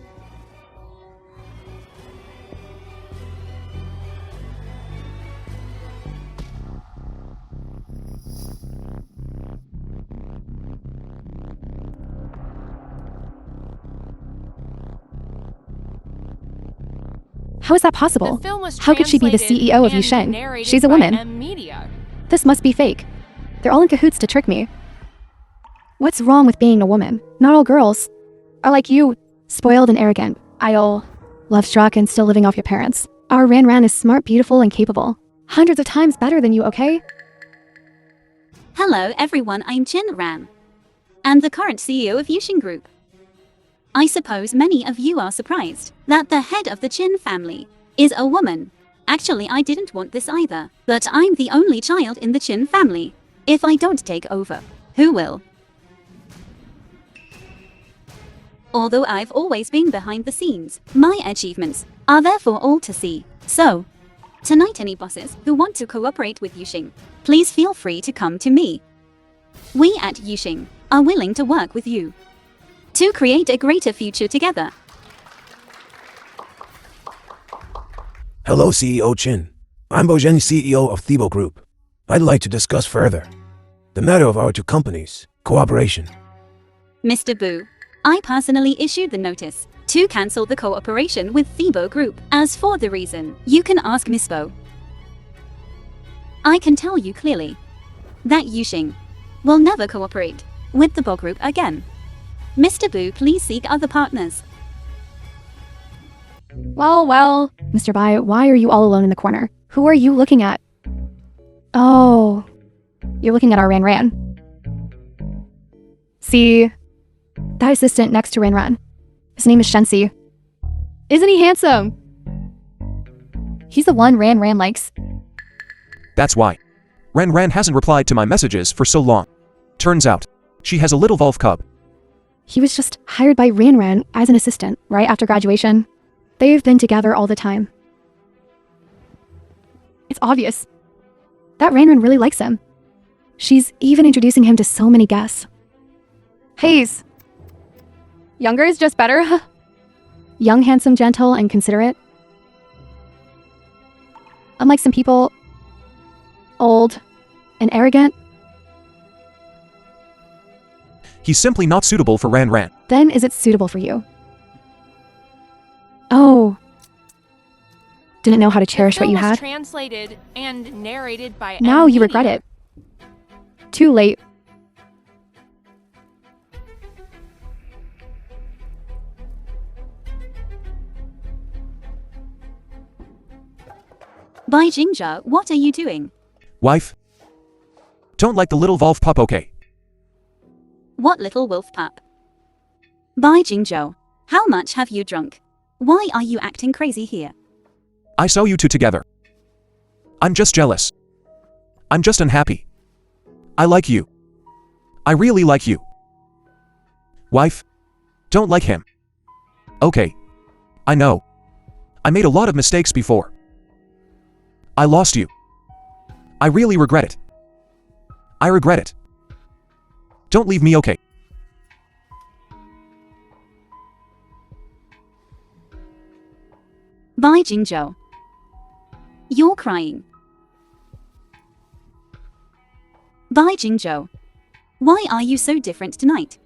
How is that The possible? film was How could she be the translated CEO of and Yusheng? narrated She's a by woman. amnesia. This must be fake. They're all in cahoots to trick me. What's wrong with being a woman? Not all girls are like you, spoiled and arrogant, idle, love-struck, and still living off your parents. Our Ran Ran is smart, beautiful, and capable. Hundreds of times better than you, okay? Hello everyone, I'm Chin Ran, and the current CEO of Yusheng Group. I suppose many of you are surprised that the head of the Chin family is a woman. Actually, I didn't want this either, but I'm the only child in the Chin family. If I don't take over, who will? Although I've always been behind the scenes, my achievements are there for all to see. So, tonight any bosses who want to cooperate with Yusheng, please feel free to come to me. We at Yusheng are willing to work with you to create a greater future together. Hello, CEO Chin. I'm Bojen, CEO of Thebo Group. I'd like to discuss further the matter of our two companies' cooperation. Mr. Boo, I personally issued the notice to cancel the cooperation with Thebo Group. As for the reason, you can ask Miss Bo. I can tell you clearly that Yusheng will never cooperate with the Bo Group again. Mr. Boo, please seek other partners. Well, Mr. Bai, why are you all alone in the corner? Who are you looking at? Oh, you're looking at our Ran Ran. See, that assistant next to Ran Ran. His name is Shensi. Isn't he handsome? He's the one Ran Ran likes. That's why. Ran Ran hasn't replied to my messages for so long. Turns out, she has a little wolf cub. He was just hired by Ran Ran as an assistant right after graduation. They've been together all the time. It's obvious that Ran Ran really likes him. She's even introducing him to so many guests. Hayes. Younger is just better. Young, handsome, gentle, and considerate. Unlike some people, old and arrogant. He's simply not suitable for Ran Ran. Then is it suitable for you? Oh. Didn't know how to cherish what you The film was had? translated and narrated by Now you regret it. Too late. Bai Jingzhe, what are you doing? Wife? Don't like the little wolf pup, okay? What little wolf pup? Bai Jingzhe, how much have you drunk? Why are you acting crazy here? I saw you two together. I'm just jealous. I'm just unhappy. I like you. I really like you. Wife? Don't like him. Okay. I know. I made a lot of mistakes before. I lost you. I really regret it. I regret it. Don't leave me, okay? Bai Jingzhe. You're crying. Bai Jingzhe. Why are you so different tonight?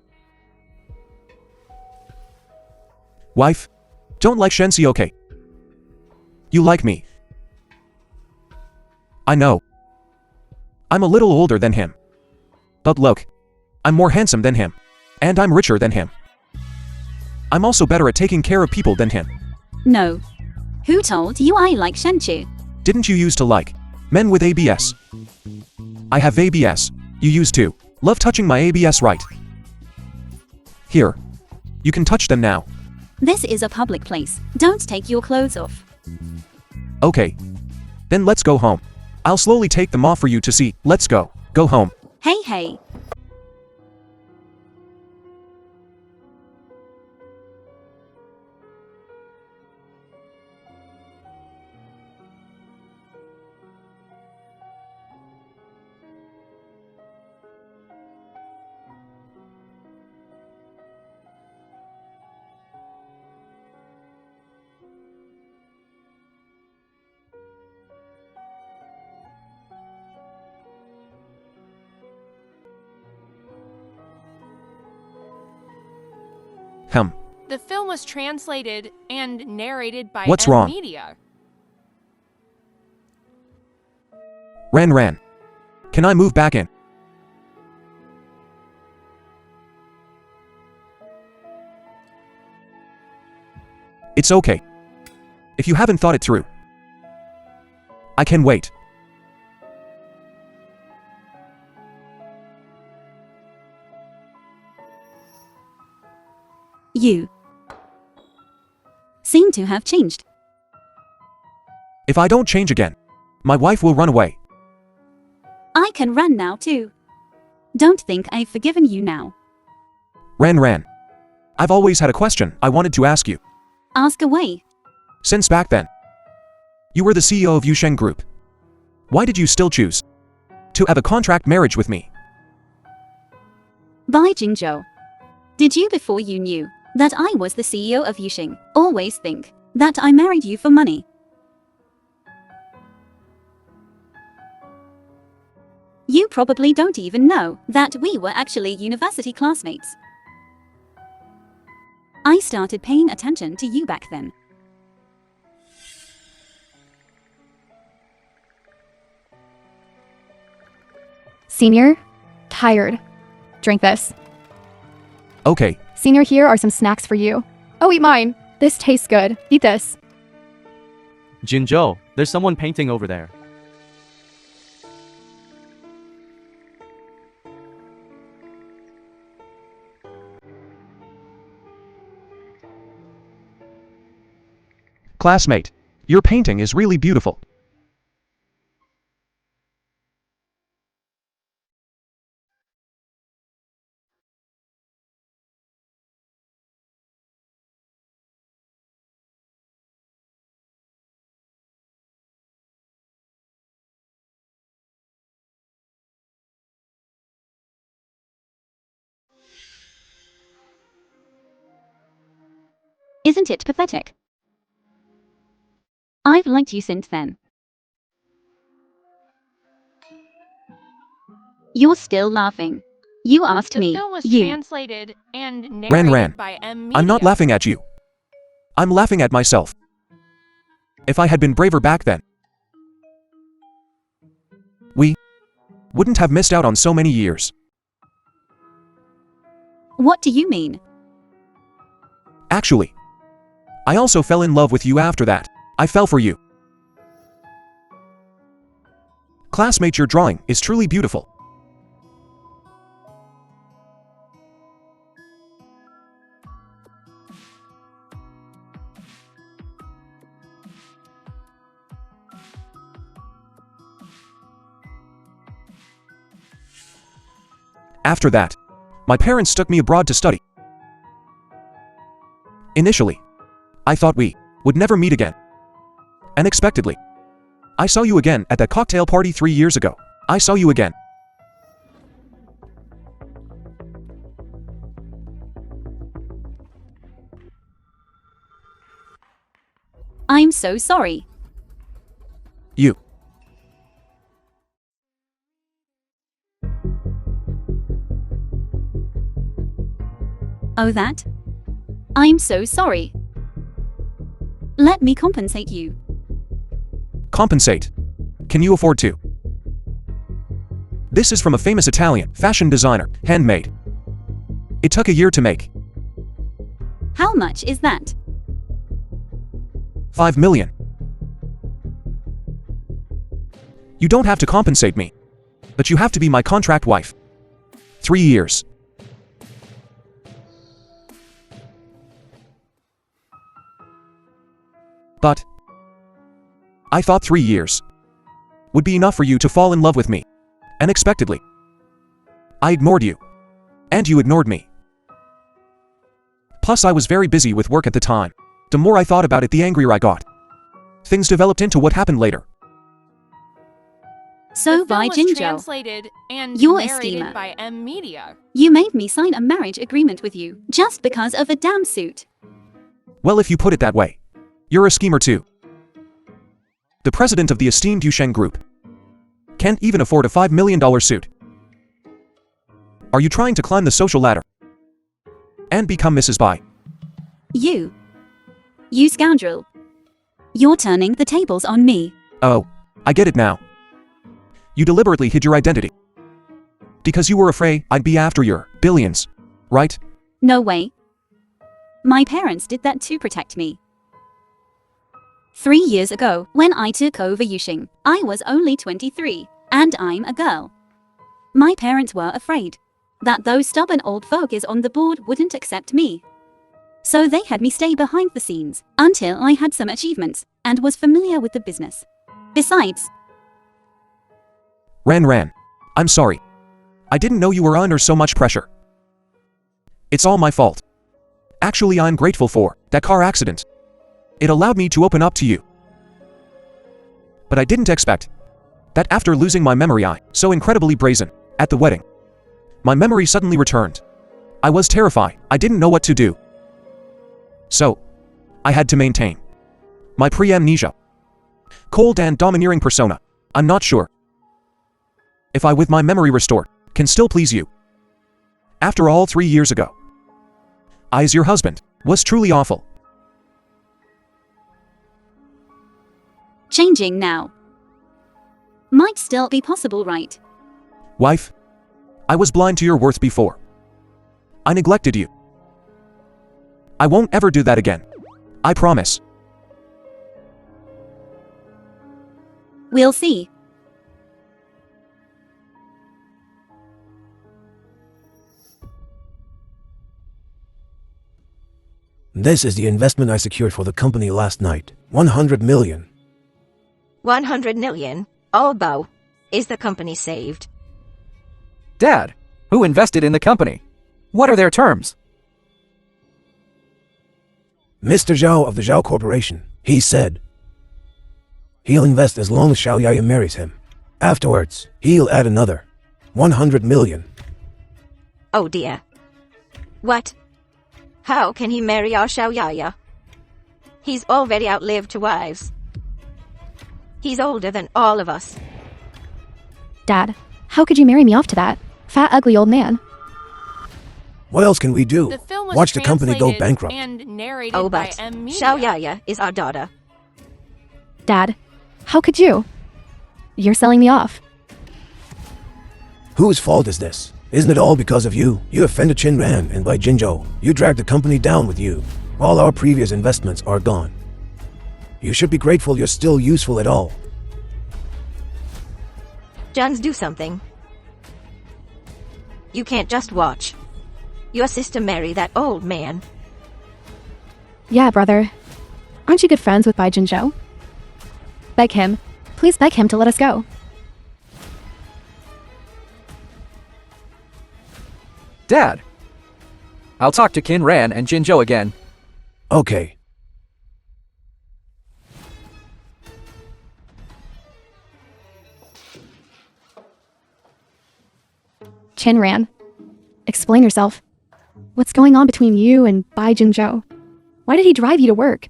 Wife? Don't like Shensi, okay? You like me. I know. I'm a little older than him. But look. I'm more handsome than him. And I'm richer than him. I'm also better at taking care of people than him. No. Who told you I like Shenchi? Didn't you used to like men with ABS? I have ABS. You used to love touching my ABS, right? Here. You can touch them now. This is a public place. Don't take your clothes off. Okay. Then let's go home. I'll slowly take them off for you to see. Let's go. Go home. Hey. The film was translated and narrated by What's wrong? Amnesia. Ran. Can I move back in? It's okay. If you haven't thought it through, I can wait. You seem to have changed. If I don't change again, my wife will run away. I can run now too. Don't think I've forgiven you now. Ran. I've always had a question I wanted to ask you. Ask away. Since back then, you were the CEO of Yusheng Group. Why did you still choose to have a contract marriage with me? By Jingzhou. Did you, before you knew that I was the CEO of Yusheng, always think that I married you for money? You probably don't even know that we were actually university classmates. I started paying attention to you back then. Senior, tired. Drink this. Okay, Senior, here are some snacks for you. Oh, eat mine. This tastes good. Eat this. Jinzhou, there's someone painting over there. classmate, your painting is really beautiful. Isn't it pathetic? I've liked you since then. You're still laughing. You asked The me. film was You. translated and narrated Ran. by Amnesia. I'm not laughing at you. I'm laughing at myself. If I had been braver back then, we wouldn't have missed out on so many years. What do you mean? Actually, I also fell in love with you after that. I fell for you. Classmate, your drawing is truly beautiful. After that, my parents took me abroad to study. Initially, I thought we would never meet again. Unexpectedly, I saw you again at that cocktail party 3 years ago. I saw you again. I'm so sorry. You. Oh, that? I'm so sorry. Let me compensate you. Compensate. Can you afford to? This is from a famous Italian fashion designer, handmade. It took a year to make. How much is that? 5 million. You don't have to compensate me, but you have to be my contract wife. 3 years. But I thought 3 years would be enough for you to fall in love with me. Unexpectedly, I ignored you, and you ignored me. Plus, I was very busy with work at the time. The more I thought about it, the angrier I got. Things developed into what happened later. So The by film was Jinzhou, translated and You're a narrated schemer. by Amnesia. you made me sign a marriage agreement with you just because of a damn suit. Well, if you put it that way, you're a schemer too. The president of the esteemed Yusheng Group can't even afford a $5 million suit. Are you trying to climb the social ladder and become Mrs. Bai? You scoundrel. You're turning the tables on me. Oh, I get it now. You deliberately hid your identity. Because you were afraid I'd be after your billions, right? No way. My parents did that to protect me. 3 years ago, when I took over Yuxing, I was only 23, and I'm a girl. My parents were afraid that those stubborn old fogies on the board wouldn't accept me. So they had me stay behind the scenes until I had some achievements and was familiar with the business. Besides, Ran, I'm sorry. I didn't know you were under so much pressure. It's all my fault. Actually, I'm grateful for that car accident. It allowed me to open up to you. But I didn't expect that after losing my memory so incredibly brazen at the wedding. My memory suddenly returned. I was terrified. I didn't know what to do. So, I had to maintain my pre-amnesia. Cold and domineering persona. I'm not sure if I, with my memory restored, can still please you. After all, 3 years ago, I, as your husband, was truly awful. changing now might still be possible, right? Wife, I was blind to your worth before. I neglected you. I won't ever do that again. I promise. We'll see. This is the investment I secured for the company last night. 100 million. 100 million? Oh, Bo. Is the company saved? Dad, who invested in the company? What are their terms? Mr. Zhao of the Zhao Corporation. He said he'll invest as long as Xiao Yaya marries him. Afterwards, he'll add another 100 million. Oh dear. What? How can he marry our Xiao Yaya? He's already outlived 2 wives. He's older than all of us. Dad, how could you marry me off to that fat, ugly old man? What else can we do? The film was Watch the company go translated bankrupt. and narrated Oh, by but amnesia. Xiao Yaya is our daughter. Dad, how could you? You're selling me off. Whose fault is this? Isn't it all because of you? You offended Qin Ran, and by Jinzhou, you dragged the company down with you. All our previous investments are gone. You should be grateful you're still useful at all. Juns, do something. You can't just watch your sister marry that old man. Yeah, brother. Aren't you good friends with Bai Jinzhou? Beg him. Please beg him to let us go. Dad, I'll talk to Qin Ran and Jinzhou again. Okay. Qin Ran, explain yourself. What's going on between you and Bai Jinzhou? Why did he drive you to work?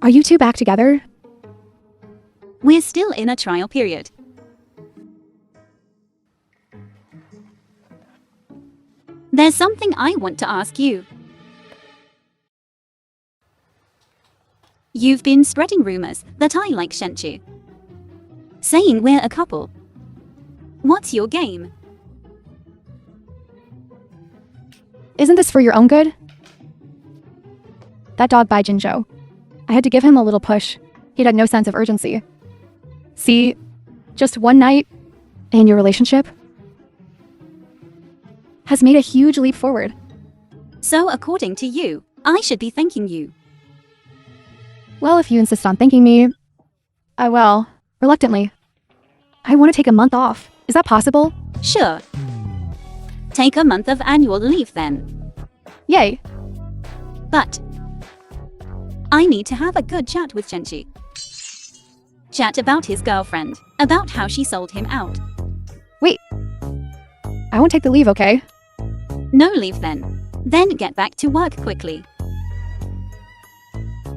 Are you two back together? We're still in a trial period. There's something I want to ask you. You've been spreading rumors that I like Shenchu, saying we're a couple. What's your game? Isn't this for your own good? That dog Bai Jinzhou. I had to give him a little push. He'd had no sense of urgency. See, just one night in your relationship has made a huge leap forward. So according to you, I should be thanking you. Well, if you insist on thanking me, I will, reluctantly. I want to take a month off. Is that possible? Sure. Take a month of annual leave then. Yay. But I need to have a good chat with Shenchi. Chat about his girlfriend, about how she sold him out. Wait. I won't take the leave, okay? No leave then. Then get back to work quickly.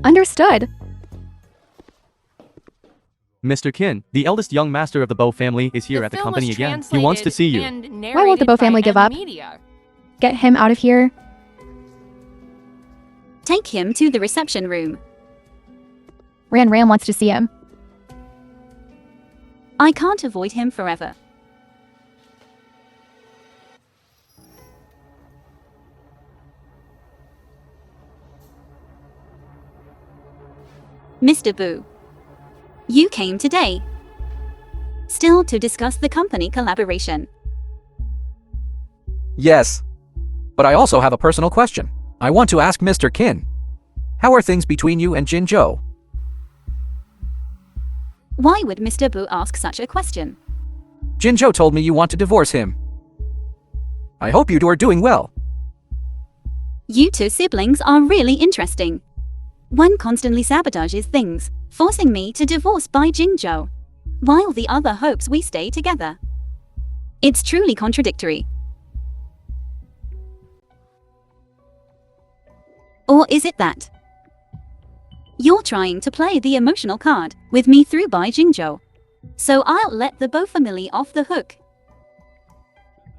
Understood. Mr. Qin, the eldest young master of the Bo family, is here at the company again. He wants to see you. Why won't the Bo family give up? Get him out of here. Take him to the reception room. Ran wants to see him. I can't avoid him forever. Mr. Boo. You came today. Still to discuss the company collaboration. Yes. But I also have a personal question. I want to ask Mr. Qin. How are things between you and Jinzhou? Why would Mr. Boo ask such a question? Jinzhou told me you want to divorce him. I hope you two are doing well. You two siblings are really interesting. One constantly sabotages things, forcing me to divorce by Jinzhou, while the other hopes we stay together. It's truly contradictory. Or is it that you're trying to play the emotional card with me through Bai Jingzhou, so I'll let the Bo family off the hook?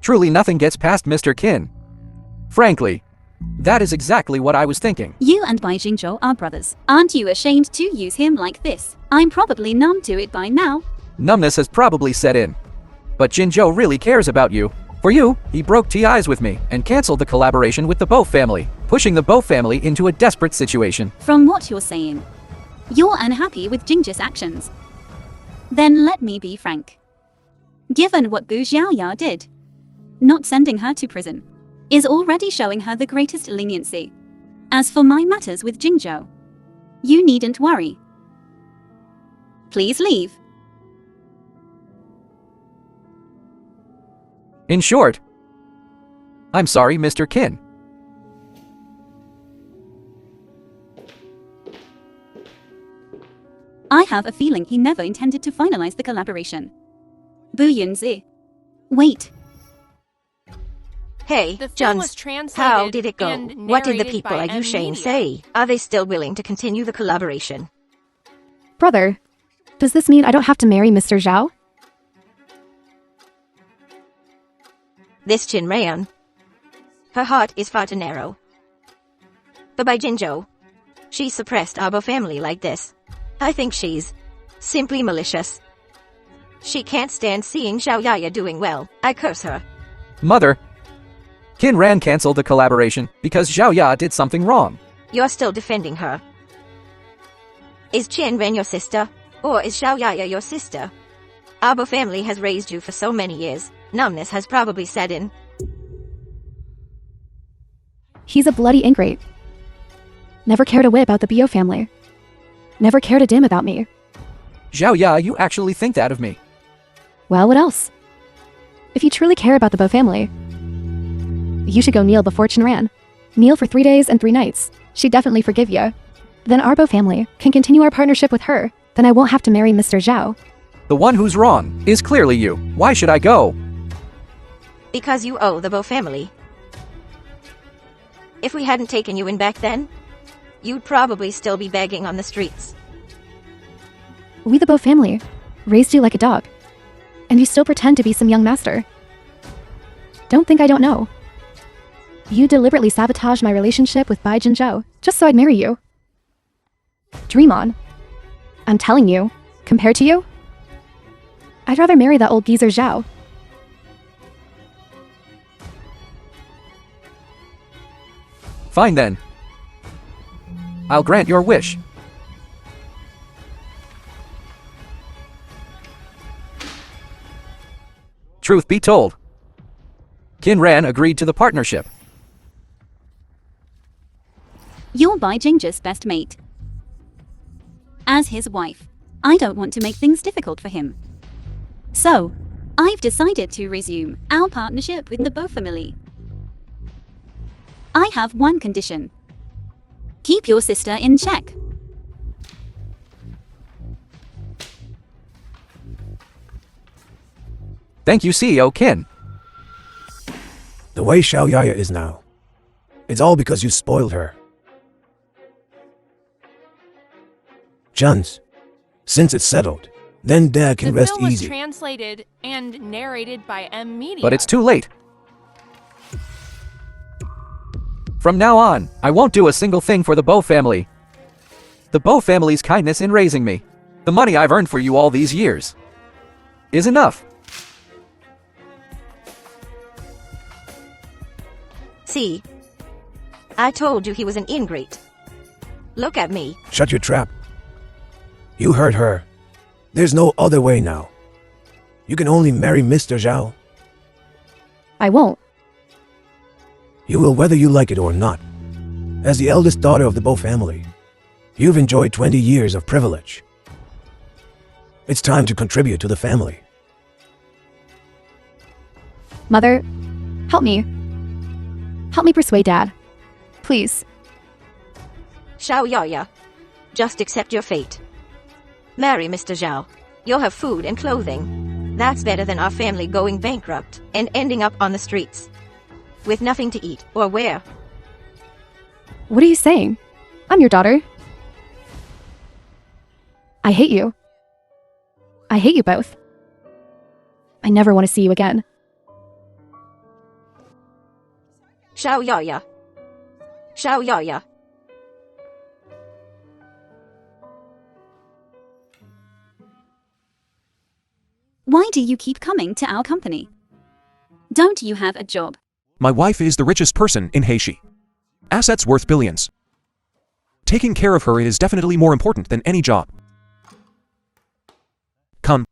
Truly nothing gets past Mr. Qin. Frankly, that is exactly what I was thinking. You and Bai Jingzhou are brothers. Aren't you ashamed to use him like this? I'm probably numb to it by now. Numbness has probably set in. But Jinzhou really cares about you. For you, he broke ties with me and canceled the collaboration with the Bo family, pushing the Bo family into a desperate situation. From what you're saying, you're unhappy with Jingji's actions. Then let me be frank. Given what Bu Xiaoya did, not sending her to prison is already showing her the greatest leniency. As for my matters with Jingzhou, you needn't worry. Please leave. In short, I'm sorry, Mr. Qin. I have a feeling he never intended to finalize the collaboration. Bu Yunzi. Wait. Hey, The film Johns, was translated how did it go? and What did the narrated people by at Yushane amnesia. say? Are they still willing to continue the collaboration? Brother, does this mean I don't have to marry Mr. Zhao? This Qin Rayan. Her heart is far too narrow. But by Jinzhou, she suppressed our Bo family like this. I think she's simply malicious. She can't stand seeing Xiao Yaya doing well. I curse her. Mother, Qin Ran canceled the collaboration because Xiao Ya did something wrong. You're still defending her. Is Qin Ren your sister? Or is Xiao Yaya your sister? Our Bo family has raised you for so many years. Numbness has probably set in. He's a bloody ingrate. Never cared a whit about the Bio family. Never cared a dim about me. Xiao Ya, you actually think that of me. Well, what else? If you truly care about the Bo family, you should go kneel before Chinran. Kneel for 3 days and 3 nights. She'd definitely forgive you. Then our Bo family can continue our partnership with her. Then I won't have to marry Mr. Zhao. The one who's wrong is clearly you. Why should I go? Because you owe the Bo family. If we hadn't taken you in back then, you'd probably still be begging on the streets. We the Bo family raised you like a dog. And you still pretend to be some young master. Don't think I don't know. You deliberately sabotaged my relationship with Bai Jinzhou just so I'd marry you. Dream on. I'm telling you, compared to you, I'd rather marry that old geezer Zhao. Fine then. I'll grant your wish. Truth be told, Qin Ran agreed to the partnership. You're Bai Jingji's best mate. As his wife, I don't want to make things difficult for him. So, I've decided to resume our partnership with the Bo family. I have one condition. Keep your sister in check. Thank you, CEO Qin. The way Xiao Yaya is now, it's all because you spoiled her. Juns, since it's settled, then Dad can The rest film was easy. translated and narrated by amnesia. But it's too late. From now on, I won't do a single thing for the Bo family. The Bo family's kindness in raising me, the money I've earned for you all these years, is enough. See? I told you he was an ingrate. Look at me. Shut your trap. You heard her. There's no other way now. You can only marry Mr. Zhao. I won't. You will whether you like it or not. As the eldest daughter of the Bo family, you've enjoyed 20 years of privilege. It's time to contribute to the family. Mother, help me. Help me persuade Dad. Please. Xiao Yaya. Just accept your fate. Marry Mr. Zhao. You'll have food and clothing. That's better than our family going bankrupt and ending up on the streets with nothing to eat or wear. What are you saying? I'm your daughter. I hate you. I hate you both. I never want to see you again. Xiao Yaya. Xiao Yaya. Why do you keep coming to our company? Don't you have a job? My wife is the richest person in Heishi. Assets worth billions. Taking care of her is definitely more important than any job. Come.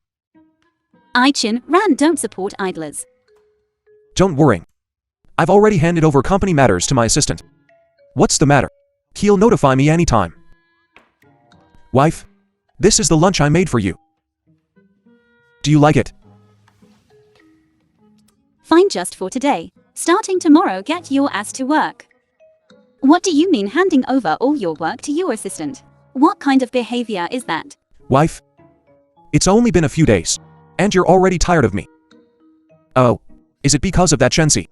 Chin Ran don't support idlers. Don't worry. I've already handed over company matters to my assistant. What's the matter? He'll notify me anytime. Wife, this is the lunch I made for you. Do you like it? Fine, just for today. Starting tomorrow, get your ass to work. What do you mean handing over all your work to your assistant? What kind of behavior is that? Wife, it's only been a few days, and you're already tired of me. Oh, is it because of that Shensi?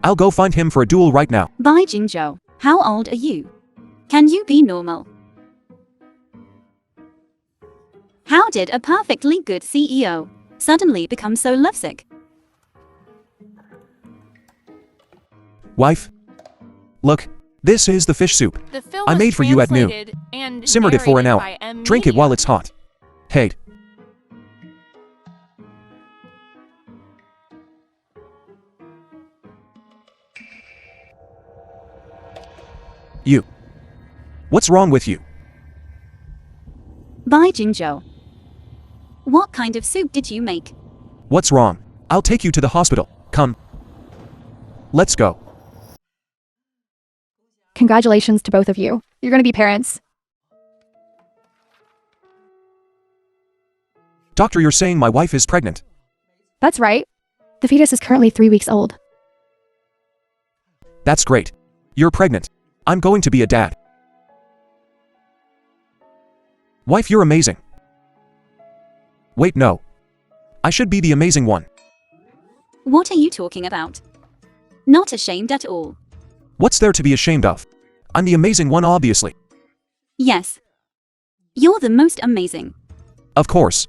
I'll go find him for a duel right now. Bai Jingzhou, how old are you? Can you be normal? How did a perfectly good CEO suddenly become so lovesick? Wife, look, this is the fish soup The film I was made for you at noon. translated and Simmered it for an narrated hour. by amnesia. Drink it while it's hot. Hey. You. What's wrong with you? Bai Jingzhou, what kind of soup did you make? What's wrong? I'll take you to the hospital. Come. Let's go. Congratulations to both of you. You're going to be parents. Doctor, you're saying my wife is pregnant. That's right. The fetus is currently 3 weeks old. That's great. You're pregnant. I'm going to be a dad. Wife, you're amazing. Wait, no. I should be the amazing one. What are you talking about? Not ashamed at all. What's there to be ashamed of? I'm the amazing one, obviously. Yes. You're the most amazing. Of course.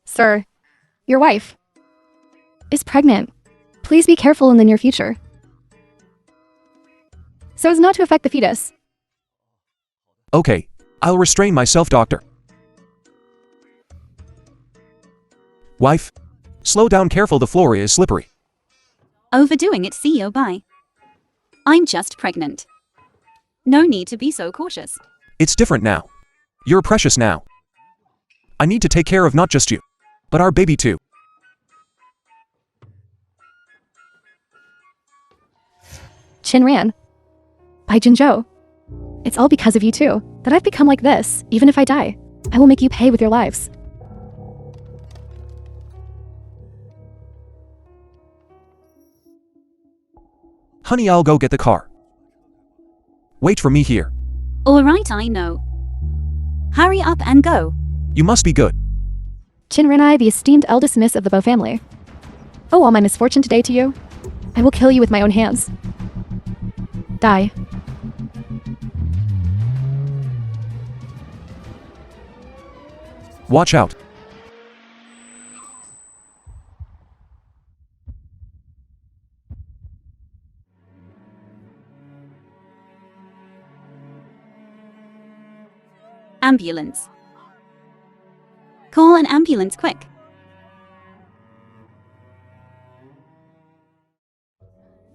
Sir, your wife is pregnant. Please be careful in the near future, so as not to affect the fetus. Okay, I'll restrain myself, doctor. Wife, slow down, careful, the floor is slippery. Overdoing it, CEO Bai. I'm just pregnant. No need to be so cautious. It's different now. You're precious now. I need to take care of not just you, but our baby too. Qin Ran. Bai Jinzhou. It's all because of you two that I've become like this. Even if I die, I will make you pay with your lives. Honey, I'll go get the car. Wait for me here. Alright, I know. Hurry up and go. You must be good. Qin Renai, the esteemed eldest miss of the Bo family. Oh, all my misfortune today to you. I will kill you with my own hands. Die. Watch out. ambulance. Call an ambulance quick.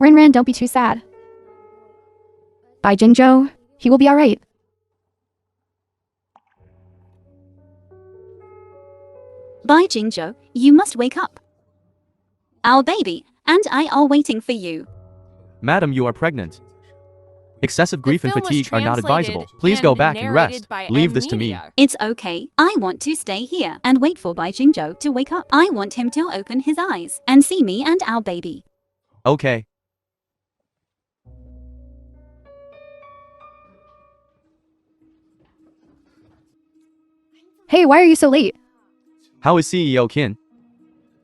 Ran, don't be too sad. By Jingzhou, he will be alright. By Jingzhou, you must wake up. Our baby and I are waiting for you. Madam, you are pregnant. Excessive grief and film was fatigue are not translated advisable. Please go and back and narrated rest. by Leave this to me. amnesia. It's okay. I want to stay here and wait for Bai Jingzhou to wake up. I want him to open his eyes and see me and our baby. Okay. Hey, why are you so late? How is CEO Qin?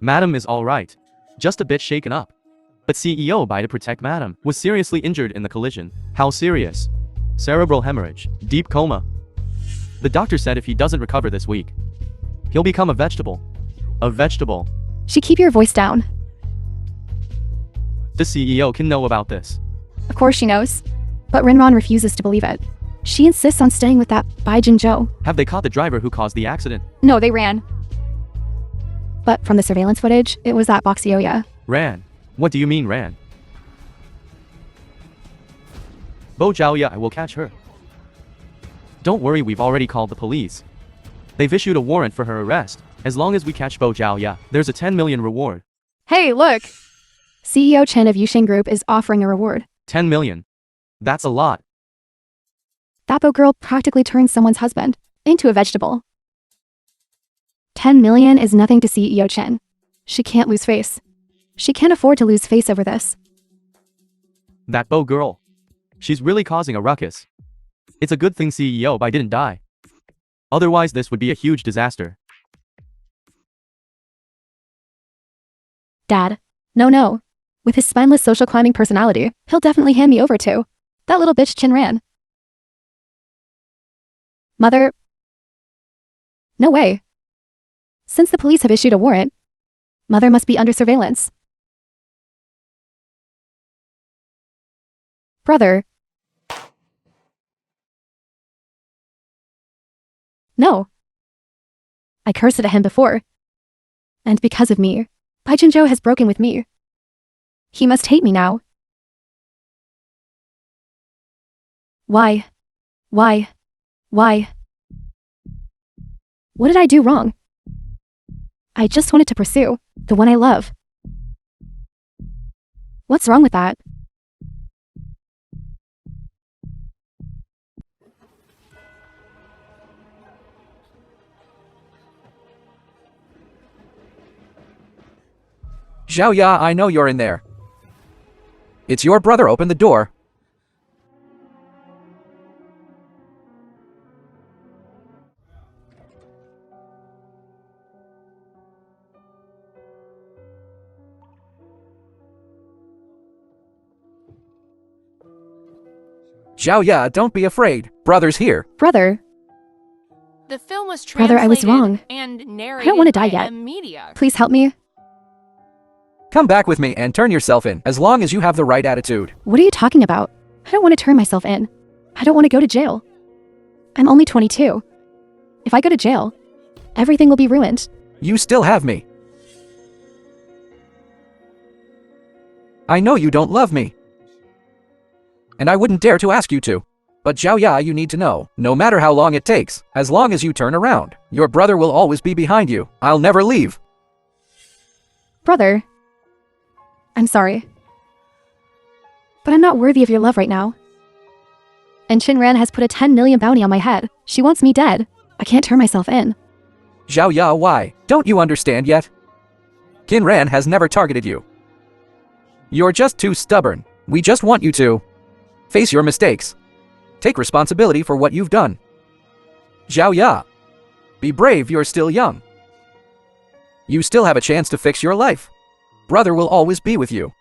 Madam is alright. Just a bit shaken up. But CEO Bai to protect Madam was seriously injured in the collision. How serious? Cerebral hemorrhage. Deep coma. The doctor said if he doesn't recover this week, he'll become a vegetable. A vegetable. Keep your voice down. The CEO can know about this. Of course she knows. But Rinran refuses to believe it. She insists on staying with that Bai Jingzhou. Have they caught the driver who caused the accident? No, they ran. But from the surveillance footage, it was that Boxioya. Ran. What do you mean ran? Bo Zhaoya, I will catch her. Don't worry, we've already called the police. They've issued a warrant for her arrest. As long as we catch Bo Zhaoya, there's a 10 million reward. Hey, look! CEO Chen of Yuxing Group is offering a reward. 10 million. That's a lot. That Bo girl practically turned someone's husband into a vegetable. 10 million is nothing to CEO Chen. She can't lose face. She can't afford to lose face over this. That Bo girl. She's really causing a ruckus. It's a good thing CEO Bai didn't die. Otherwise this would be a huge disaster. Dad. No. With his spineless social climbing personality, he'll definitely hand me over to that little bitch Chin Ran. Mother. No way. Since the police have issued a warrant, Mother must be under surveillance. Brother. No. I cursed at him before. And because of me, Bai Jingzhou has broken with me. He must hate me now. Why? What did I do wrong? I just wanted to pursue the one I love. What's wrong with that? Zhaoya, I know you're in there. It's your brother, open the door. Zhaoya, don't be afraid. Brother's here. Brother, The film was Brother, I was translated wrong. and narrated I don't want to die by yet. amnesia. Please help me. Come back with me and turn yourself in, as long as you have the right attitude. What are you talking about? I don't want to turn myself in. I don't want to go to jail. I'm only 22. If I go to jail, everything will be ruined. You still have me. I know you don't love me. And I wouldn't dare to ask you to. But Zhaoya, you need to know, no matter how long it takes, as long as you turn around, your brother will always be behind you. I'll never leave. Brother, I'm sorry. But I'm not worthy of your love right now. And Chinran has put a 10 million bounty on my head. She wants me dead. I can't turn myself in. Zhaoya, why? Don't you understand yet? Qinran has never targeted you. You're just too stubborn. We just want you to face your mistakes. Take responsibility for what you've done. Zhaoya, be brave, you're still young. You still have a chance to fix your life. Brother will always be with you.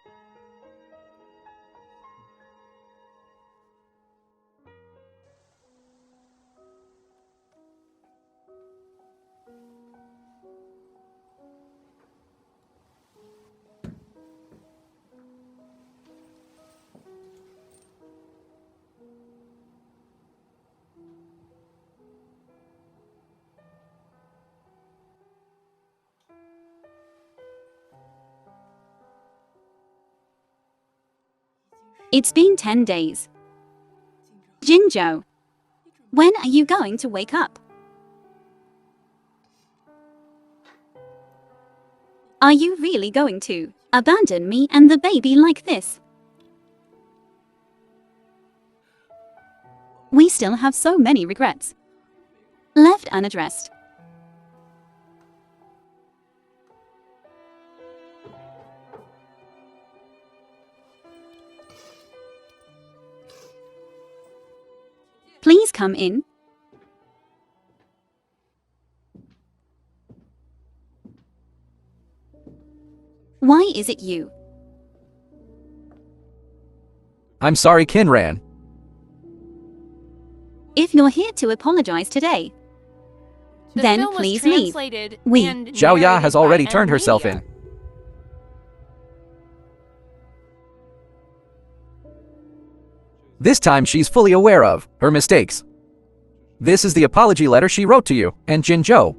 It's been 10 days. Jinzhou, when are you going to wake up? Are you really going to abandon me and the baby like this? We still have so many regrets left unaddressed. Please come in. Why is it you? I'm sorry, Kinran. If you're here to apologize today, The then film was please leave. translated We- and Zhao Ya narrated has by already turned herself Amnesia. in. This time she's fully aware of her mistakes. This is the apology letter she wrote to you and Jinzhou.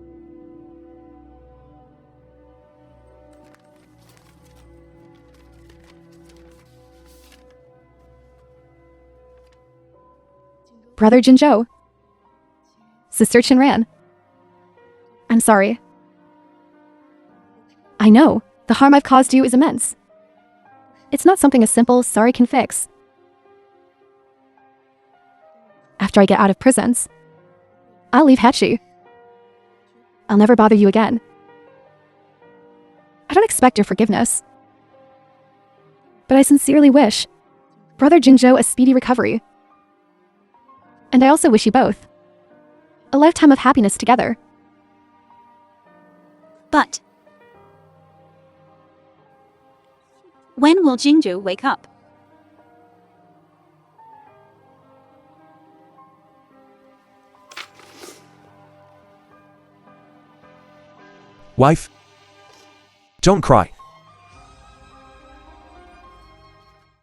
Brother Jinzhou. Sister Chinran. I'm sorry. I know, the harm I've caused you is immense. It's not something a simple sorry can fix. After I get out of prisons, I'll leave Hachi. I'll never bother you again. I don't expect your forgiveness. But I sincerely wish Brother Jinzhou a speedy recovery. And I also wish you both a lifetime of happiness together. But when will Jinzhou wake up? Wife? Don't cry.